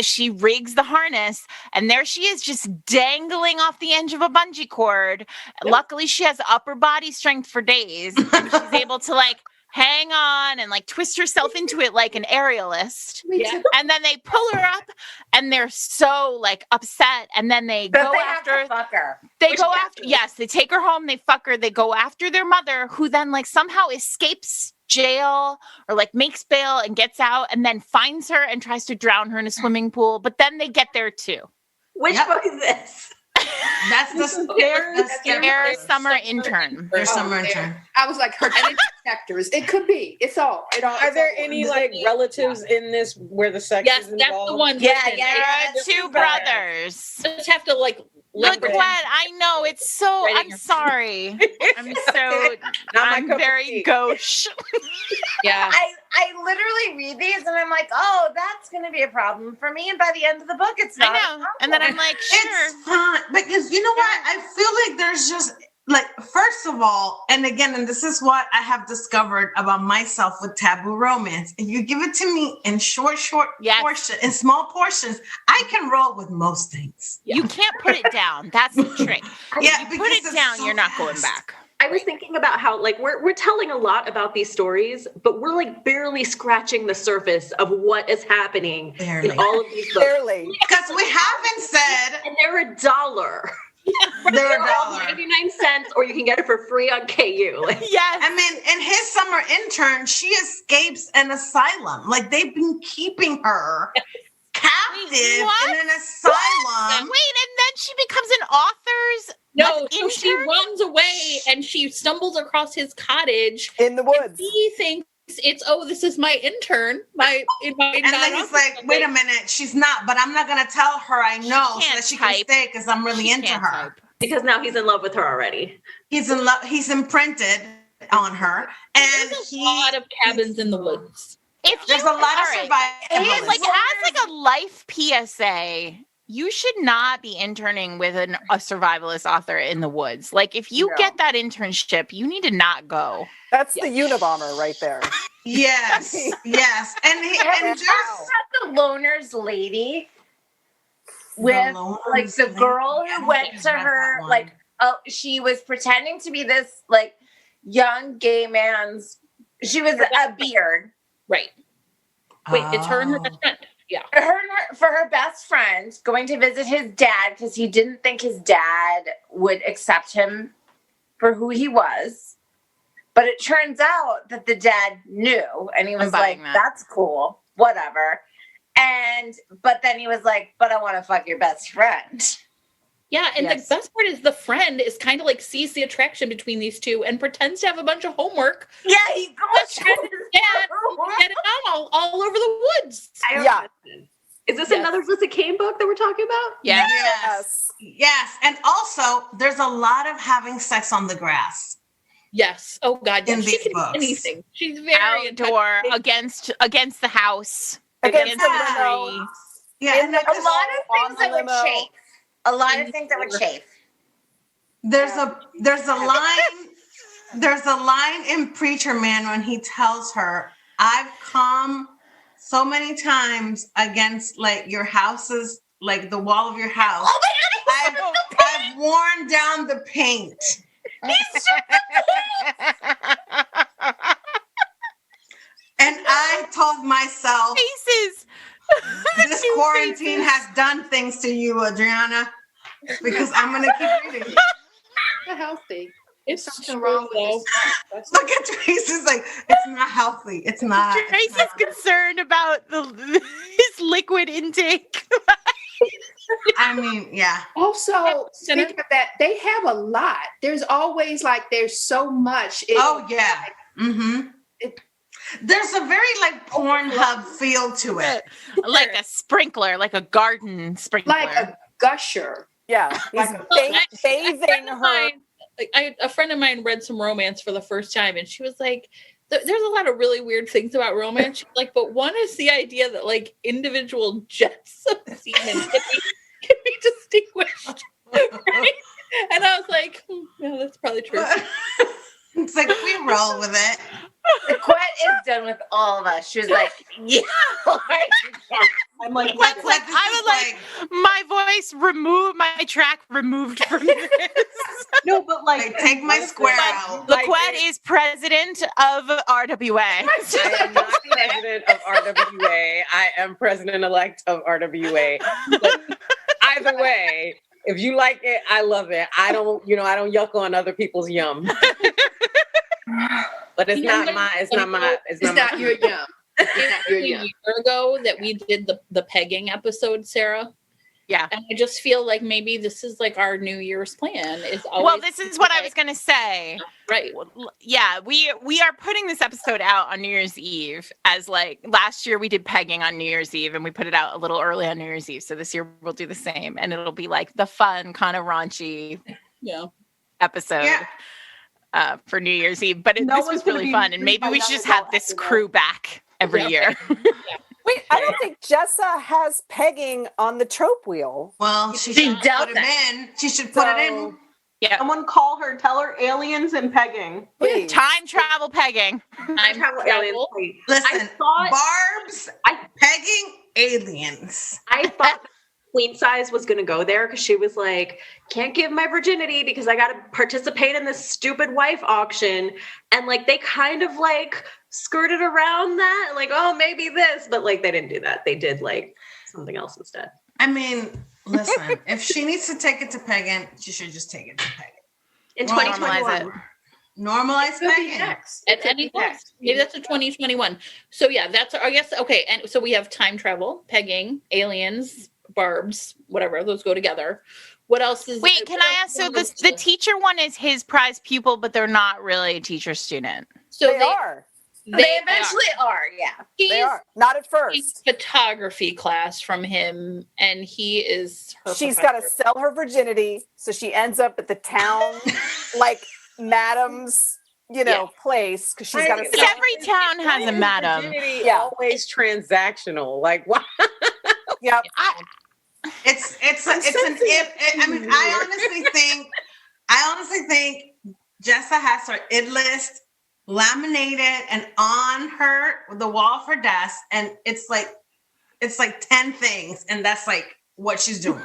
[SPEAKER 2] she rigs the harness, and there she is just dangling off the edge of a bungee cord. Luckily, she has upper body strength for days. And she's able to like hang on and like twist herself into it like an aerialist.
[SPEAKER 11] Yeah.
[SPEAKER 2] And then they pull her up, and they're so like upset, and then they
[SPEAKER 4] But
[SPEAKER 2] go
[SPEAKER 4] they
[SPEAKER 2] after
[SPEAKER 4] have to fuck her.
[SPEAKER 2] they go after they take her home, they fuck her, they go after their mother, who then like somehow escapes jail or like makes bail and gets out and then finds her and tries to drown her in a swimming pool, but then they get there too.
[SPEAKER 6] Which
[SPEAKER 5] Yep.
[SPEAKER 6] book is this?
[SPEAKER 5] That's
[SPEAKER 2] Their summer intern.
[SPEAKER 5] their summer intern.
[SPEAKER 9] I was like, her detectors. It could be. It's all. It all.
[SPEAKER 8] Are there any like relatives in this where the sex
[SPEAKER 11] Yes,
[SPEAKER 8] is
[SPEAKER 11] that's
[SPEAKER 8] involved?
[SPEAKER 11] the one.
[SPEAKER 4] Yeah,
[SPEAKER 11] Listen,
[SPEAKER 4] yeah,
[SPEAKER 2] There
[SPEAKER 4] yeah.
[SPEAKER 2] are two brothers.
[SPEAKER 11] Just have to like
[SPEAKER 2] Look
[SPEAKER 11] let
[SPEAKER 2] what I know. It's so.
[SPEAKER 11] Right in
[SPEAKER 2] I'm
[SPEAKER 11] your-
[SPEAKER 2] sorry. I'm so.
[SPEAKER 8] Not my
[SPEAKER 2] I'm
[SPEAKER 8] cup of
[SPEAKER 2] very
[SPEAKER 8] tea.
[SPEAKER 2] gauche.
[SPEAKER 11] Yeah.
[SPEAKER 4] I literally read these and I'm like, oh, that's going to be a problem for me. And by the end of the book, it's not.
[SPEAKER 2] I know. And then I'm like, sure.
[SPEAKER 5] It's fine because you know what? I feel like there's just like, first of all, and again, and this is what I have discovered about myself with taboo romance. If you give it to me in short
[SPEAKER 2] Yes.
[SPEAKER 5] portions, in small portions, I can roll with most things.
[SPEAKER 2] You can't put it down. That's the trick.
[SPEAKER 5] Yeah,
[SPEAKER 2] If you put it
[SPEAKER 5] it's
[SPEAKER 2] down,
[SPEAKER 5] so
[SPEAKER 2] you're not going
[SPEAKER 5] fast.
[SPEAKER 2] back.
[SPEAKER 6] I was thinking about how like we're telling a lot about these stories, but we're like barely scratching the surface of what is happening
[SPEAKER 5] Barely.
[SPEAKER 6] in all of these books.
[SPEAKER 10] Barely.
[SPEAKER 5] Because we haven't said
[SPEAKER 6] And they're $1.
[SPEAKER 5] they're a
[SPEAKER 6] all
[SPEAKER 5] dollar.
[SPEAKER 6] 99 cents, or you can get it for free on KU. Like,
[SPEAKER 2] Yes.
[SPEAKER 5] I mean, in his summer intern, she escapes an asylum. Like they've been keeping her captive
[SPEAKER 2] what?
[SPEAKER 5] in an asylum.
[SPEAKER 2] Wait, and then she becomes an author's
[SPEAKER 11] No, so she
[SPEAKER 2] intern?
[SPEAKER 11] runs away and she stumbles across his cottage.
[SPEAKER 10] In the woods.
[SPEAKER 11] He thinks it's this is my intern.
[SPEAKER 5] And then he's like, wait a minute, she's not, but I'm not gonna tell her I know so
[SPEAKER 2] can't
[SPEAKER 5] that she can
[SPEAKER 2] type.
[SPEAKER 5] stay because I'm really
[SPEAKER 2] She
[SPEAKER 5] into
[SPEAKER 2] can't
[SPEAKER 5] her.
[SPEAKER 2] type.
[SPEAKER 6] because now he's in love with her already.
[SPEAKER 5] He's in love, he's imprinted on her. And
[SPEAKER 11] There's a lot of cabins in the woods.
[SPEAKER 2] If
[SPEAKER 5] there's
[SPEAKER 2] you,
[SPEAKER 5] a lot of
[SPEAKER 2] all right,
[SPEAKER 5] survival.
[SPEAKER 2] like as like a life PSA, you should not be interning with a survivalist author in the woods. Like if you get that internship, you need to not go.
[SPEAKER 10] That's the Unabomber right there.
[SPEAKER 5] Yes, yes. And he and just
[SPEAKER 4] the loner's lady with like the girl who went to her like she was pretending to be this like young gay man's she was a beard.
[SPEAKER 11] Right. Wait, it's her and her best friend. Yeah.
[SPEAKER 4] For her best friend going to visit his dad because he didn't think his dad would accept him for who he was. But it turns out that the dad knew and he was like, that's cool, whatever. But then he was like, but I want to fuck your best friend.
[SPEAKER 11] Yeah, and the best part is the friend is kind of like sees the attraction between these two and pretends to have a bunch of homework.
[SPEAKER 4] Yeah, he goes
[SPEAKER 11] to his dad and get it on all over the woods.
[SPEAKER 6] Yeah. Is this another Jessica Kane book that we're talking about?
[SPEAKER 5] Yes. And also there's a lot of having sex on the grass.
[SPEAKER 11] Yes. Oh God.
[SPEAKER 5] In
[SPEAKER 11] Yes. She
[SPEAKER 5] these
[SPEAKER 11] can do
[SPEAKER 5] books.
[SPEAKER 11] anything. She's very
[SPEAKER 2] Outdoor, against the house,
[SPEAKER 10] Against the
[SPEAKER 2] the
[SPEAKER 10] limo.
[SPEAKER 2] tree.
[SPEAKER 5] Yeah,
[SPEAKER 10] In the
[SPEAKER 4] A lot of
[SPEAKER 10] on
[SPEAKER 4] things
[SPEAKER 10] the
[SPEAKER 4] that would
[SPEAKER 10] limo.
[SPEAKER 4] chafe. A lot of things that would chafe.
[SPEAKER 5] there's a line in Preacher Man when he tells her, "I've come so many times against like your houses, like the wall of your house.
[SPEAKER 4] Oh my God!
[SPEAKER 5] I've worn down the paint." And I told myself,
[SPEAKER 2] Faces.
[SPEAKER 5] this quarantine has done things to you, Adriana, because I'm gonna keep reading.
[SPEAKER 9] Not healthy.
[SPEAKER 11] It's
[SPEAKER 9] Something
[SPEAKER 11] true,
[SPEAKER 9] wrong with
[SPEAKER 11] though.
[SPEAKER 9] this.
[SPEAKER 5] Look at Tracy's like, it's not healthy. It's not. it's
[SPEAKER 2] Tracy's
[SPEAKER 5] not.
[SPEAKER 2] concerned about his liquid intake.
[SPEAKER 5] I mean, yeah.
[SPEAKER 9] Also, speaking of that, they have a lot. There's always there's so much.
[SPEAKER 5] Oh yeah. Mm-hmm.
[SPEAKER 9] It-
[SPEAKER 5] There's a very like Pornhub feel to it.
[SPEAKER 2] Like a sprinkler, like a garden sprinkler.
[SPEAKER 9] like a gusher.
[SPEAKER 10] Yeah, he's bathing her.
[SPEAKER 11] A friend of mine read some romance for the first time, and she was like, "There's a lot of really weird things about romance." She's like, but one is the idea that like individual jets of semen can be distinguished, right? And I was like, "Yeah, that's probably true."
[SPEAKER 5] It's like we roll with it.
[SPEAKER 4] Quet is done with all of us. She was like, yeah.
[SPEAKER 7] I'm like,
[SPEAKER 2] That's like
[SPEAKER 5] This
[SPEAKER 2] I
[SPEAKER 5] is
[SPEAKER 2] would like my voice removed, my track removed from this.
[SPEAKER 7] no, but
[SPEAKER 5] Like, take my square out.
[SPEAKER 2] Laquette is president of RWA.
[SPEAKER 8] I am not president of RWA. I am president-elect of RWA. But either way, if you like it, I love it. I don't yuck on other people's yum. But it's not
[SPEAKER 9] Your yum. It's not your
[SPEAKER 11] A
[SPEAKER 9] yum.
[SPEAKER 11] year ago that we did the pegging episode, Sarah.
[SPEAKER 2] Yeah.
[SPEAKER 11] And I just feel like maybe this is like our New Year's plan. Is always
[SPEAKER 2] Well, this is what I was going to say.
[SPEAKER 11] right.
[SPEAKER 2] Yeah, we are putting this episode out on New Year's Eve, as like last year we did pegging on New Year's Eve and we put it out a little early on New Year's Eve. So this year we'll do the same, and it'll be like the fun kind of raunchy
[SPEAKER 11] Yeah.
[SPEAKER 2] episode.
[SPEAKER 5] Yeah.
[SPEAKER 2] For New Year's Eve, but
[SPEAKER 7] No
[SPEAKER 2] this
[SPEAKER 7] one's
[SPEAKER 2] was
[SPEAKER 7] gonna
[SPEAKER 2] really
[SPEAKER 7] be
[SPEAKER 2] fun, and maybe
[SPEAKER 7] intrigued
[SPEAKER 2] we
[SPEAKER 7] by
[SPEAKER 2] should
[SPEAKER 7] that
[SPEAKER 2] just have
[SPEAKER 7] result
[SPEAKER 2] this
[SPEAKER 7] after that.
[SPEAKER 2] crew back every
[SPEAKER 11] Yeah.
[SPEAKER 2] year.
[SPEAKER 10] Wait, I don't think Jessa has pegging on the trope wheel.
[SPEAKER 5] Well, she
[SPEAKER 4] She
[SPEAKER 5] should
[SPEAKER 4] does
[SPEAKER 5] put it
[SPEAKER 4] that.
[SPEAKER 5] in. She should put it in.
[SPEAKER 7] So,
[SPEAKER 2] Yeah,
[SPEAKER 7] someone call her, tell her aliens and pegging.
[SPEAKER 10] Please.
[SPEAKER 2] time travel pegging.
[SPEAKER 11] Time
[SPEAKER 6] Travel
[SPEAKER 11] travel.
[SPEAKER 6] aliens. Wait,
[SPEAKER 5] Listen,
[SPEAKER 6] thought-
[SPEAKER 5] Barb's
[SPEAKER 6] I-
[SPEAKER 5] pegging aliens.
[SPEAKER 6] I thought Queen Size was going to go there because she was like, can't give my virginity because I got to participate in this stupid wife auction. And like, they kind of like skirted around that. Like, oh, maybe this. But like, they didn't do that. They did like something else instead.
[SPEAKER 5] I mean, listen, if she needs to take it to pegging, she should just take it to pegging.
[SPEAKER 6] In
[SPEAKER 5] Well,
[SPEAKER 6] 2021.
[SPEAKER 5] Normalize pegging.
[SPEAKER 11] At any cost. Maybe that's a 2021. So yeah, that's I guess okay. And so we have time travel, pegging, aliens, barbs, whatever. Those go together. What else is?
[SPEAKER 2] Wait, can I ask? So the teacher one is his prize pupil, but they're not really a teacher student.
[SPEAKER 11] So
[SPEAKER 10] They are.
[SPEAKER 4] They eventually are, yeah.
[SPEAKER 10] They are. Not at
[SPEAKER 11] He's
[SPEAKER 10] first.
[SPEAKER 11] photography class from him, and he is her.
[SPEAKER 10] She's got to
[SPEAKER 11] professor.
[SPEAKER 10] sell her virginity, so she ends up at the town, like madam's, place, because she's got to
[SPEAKER 2] Because
[SPEAKER 10] sell.
[SPEAKER 2] every town has a madam.
[SPEAKER 8] Virginity
[SPEAKER 10] Yeah.
[SPEAKER 8] always transactional. Like, why?
[SPEAKER 10] Yep.
[SPEAKER 5] It's an if. I mean, I honestly think Jessa has her id list laminated and on the wall of her desk, and it's like 10 things, and that's like what she's doing.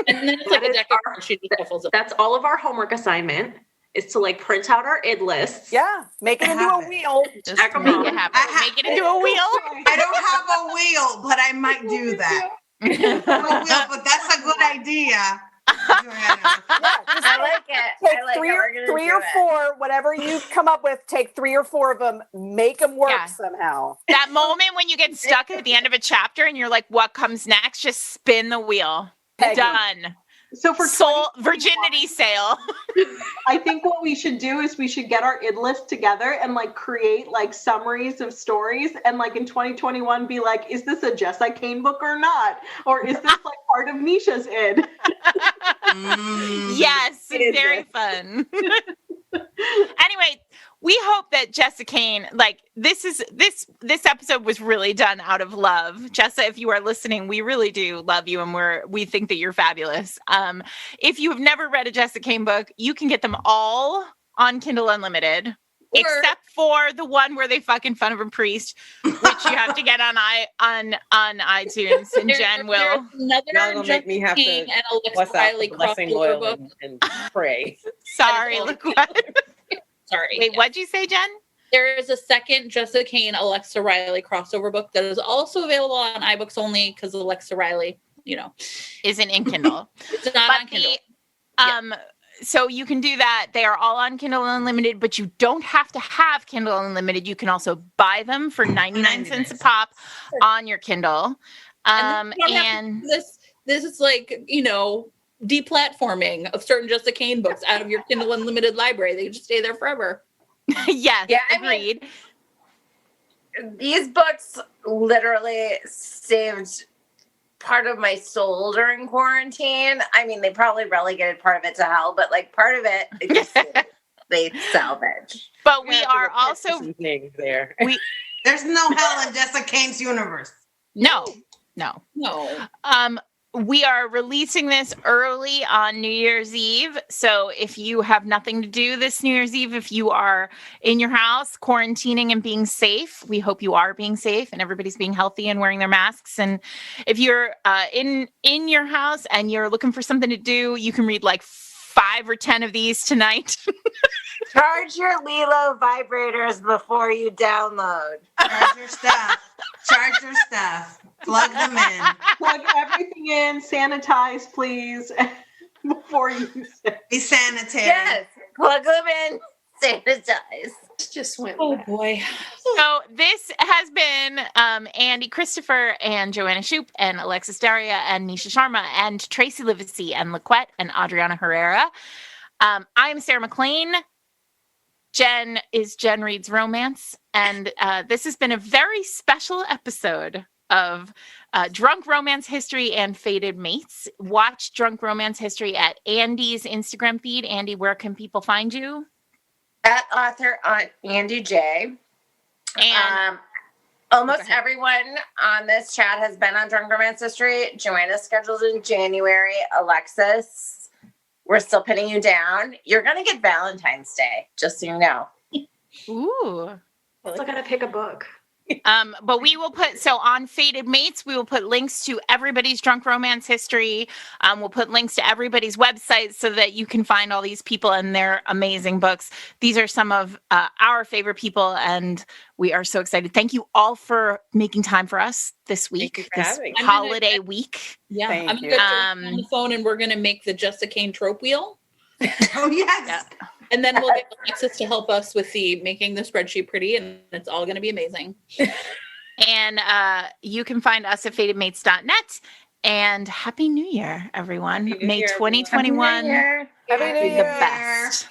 [SPEAKER 11] And then it's like
[SPEAKER 6] That
[SPEAKER 11] a
[SPEAKER 6] is
[SPEAKER 11] decade where she just shuffles it.
[SPEAKER 6] That's all of our homework assignment is to like print out our id lists.
[SPEAKER 10] Yeah. Make it into a wheel.
[SPEAKER 2] Just
[SPEAKER 6] Check 'em
[SPEAKER 2] make
[SPEAKER 6] out.
[SPEAKER 2] it happen. Make it into a wheel.
[SPEAKER 5] I don't have a wheel, but I might do that. I don't have a wheel, but that's a good idea. Joanna.
[SPEAKER 10] Yeah, just
[SPEAKER 4] I like it.
[SPEAKER 10] take
[SPEAKER 4] I like
[SPEAKER 10] three
[SPEAKER 4] it.
[SPEAKER 10] or,
[SPEAKER 4] We're gonna
[SPEAKER 10] three
[SPEAKER 4] do
[SPEAKER 10] or
[SPEAKER 4] it.
[SPEAKER 10] four, whatever you come up with, take 3 or 4 of them, make them work
[SPEAKER 2] Yeah.
[SPEAKER 10] somehow.
[SPEAKER 2] That moment when you get stuck at the end of a chapter and you're like, what comes next? Just spin the wheel.
[SPEAKER 10] Pegging.
[SPEAKER 2] Done.
[SPEAKER 7] So for
[SPEAKER 2] Soul
[SPEAKER 7] 2021,
[SPEAKER 2] virginity sale.
[SPEAKER 7] I think what we should do is we should get our id list together and like create like summaries of stories, and like in 2021 be like, is this a Jessa Kane book or not? Or is this like part of Nisha's id?
[SPEAKER 5] Mm.
[SPEAKER 2] Yes,
[SPEAKER 6] It is
[SPEAKER 2] very
[SPEAKER 6] it.
[SPEAKER 2] fun. Anyway, we hope that Jessa Kane, like this episode was really done out of love. Jessa, if you are listening, we really do love you, and we think that you're fabulous. If you have never read a Jessa Kane book, you can get them all on Kindle Unlimited. Except for the one where they fuck in front of a priest, which you have to get on iTunes, and Jen will.
[SPEAKER 8] Y'all gonna make me have to bust out the blessing oil and pray.
[SPEAKER 2] Sorry, look what.
[SPEAKER 11] Sorry.
[SPEAKER 2] Wait, what'd you say, Jen?
[SPEAKER 11] There is a second Jessa Kane, Alexa Riley crossover book that is also available on iBooks only because Alexa Riley,
[SPEAKER 2] isn't in Kindle.
[SPEAKER 11] It's not on Kindle.
[SPEAKER 2] So you can do that. They are all on Kindle Unlimited, but you don't have to have Kindle Unlimited. You can also buy them for 99 cents a pop on your Kindle.
[SPEAKER 11] This is like, deplatforming of certain Jessa Kane books out of your Kindle Unlimited library. They just stay there forever.
[SPEAKER 2] Yes,
[SPEAKER 4] yeah,
[SPEAKER 2] agreed.
[SPEAKER 4] These books literally saved part of my soul during quarantine. I mean, they probably relegated part of it to hell, but like part of it, they salvage.
[SPEAKER 2] But we are also
[SPEAKER 8] there.
[SPEAKER 5] There's no hell in Jessa Kane's universe.
[SPEAKER 2] No. We are releasing this early on New Year's Eve. So if you have nothing to do this New Year's Eve, if you are in your house quarantining and being safe, we hope you are being safe and everybody's being healthy and wearing their masks. And if you're in your house and you're looking for something to do, you can read like 5 or 10 of these tonight.
[SPEAKER 4] Charge your Lilo vibrators before you download.
[SPEAKER 5] Charge your stuff. Plug them in.
[SPEAKER 7] Plug everything in. Sanitize, please, before you use it.
[SPEAKER 5] Be sanitary.
[SPEAKER 4] Yes. Plug them in. Sanitize.
[SPEAKER 9] Just went.
[SPEAKER 11] Oh boy.
[SPEAKER 2] So this has been Andy Christopher and Joanna Shoup and Alexis Daria and Nisha Sharma and Tracy Livesey and Laquette and Adriana Herrera. I'm Sarah McLean. Jen Reads Romance. And this has been a very special episode of Drunk Romance History and Fated Mates. Watch Drunk Romance History at Andy's Instagram feed. Andy, where can people find you?
[SPEAKER 4] At author on Andy J.
[SPEAKER 2] And
[SPEAKER 4] almost everyone on this chat has been on Drunk Romance History. Joanna's scheduled in January. Alexis, we're still pinning you down. You're going to get Valentine's Day, just so you know.
[SPEAKER 2] Ooh.
[SPEAKER 6] Still gotta pick a book.
[SPEAKER 2] But we will put, on Fated Mates, we will put links to everybody's Drunk Romance history. We'll put links to everybody's websites so that you can find all these people and their amazing books. These are some of our favorite people, and we are so excited. Thank you all for making time for us this week, this holiday week.
[SPEAKER 11] Yeah, I'm going to get on the phone and we're going to make the Jessa Kane trope wheel.
[SPEAKER 5] Oh, yes.
[SPEAKER 11] Yeah. And then we'll get Alexis to help us with making the spreadsheet pretty, and it's all going to be amazing.
[SPEAKER 2] And you can find us at fatedmates.net. And Happy New Year, everyone. May 2021 be the best.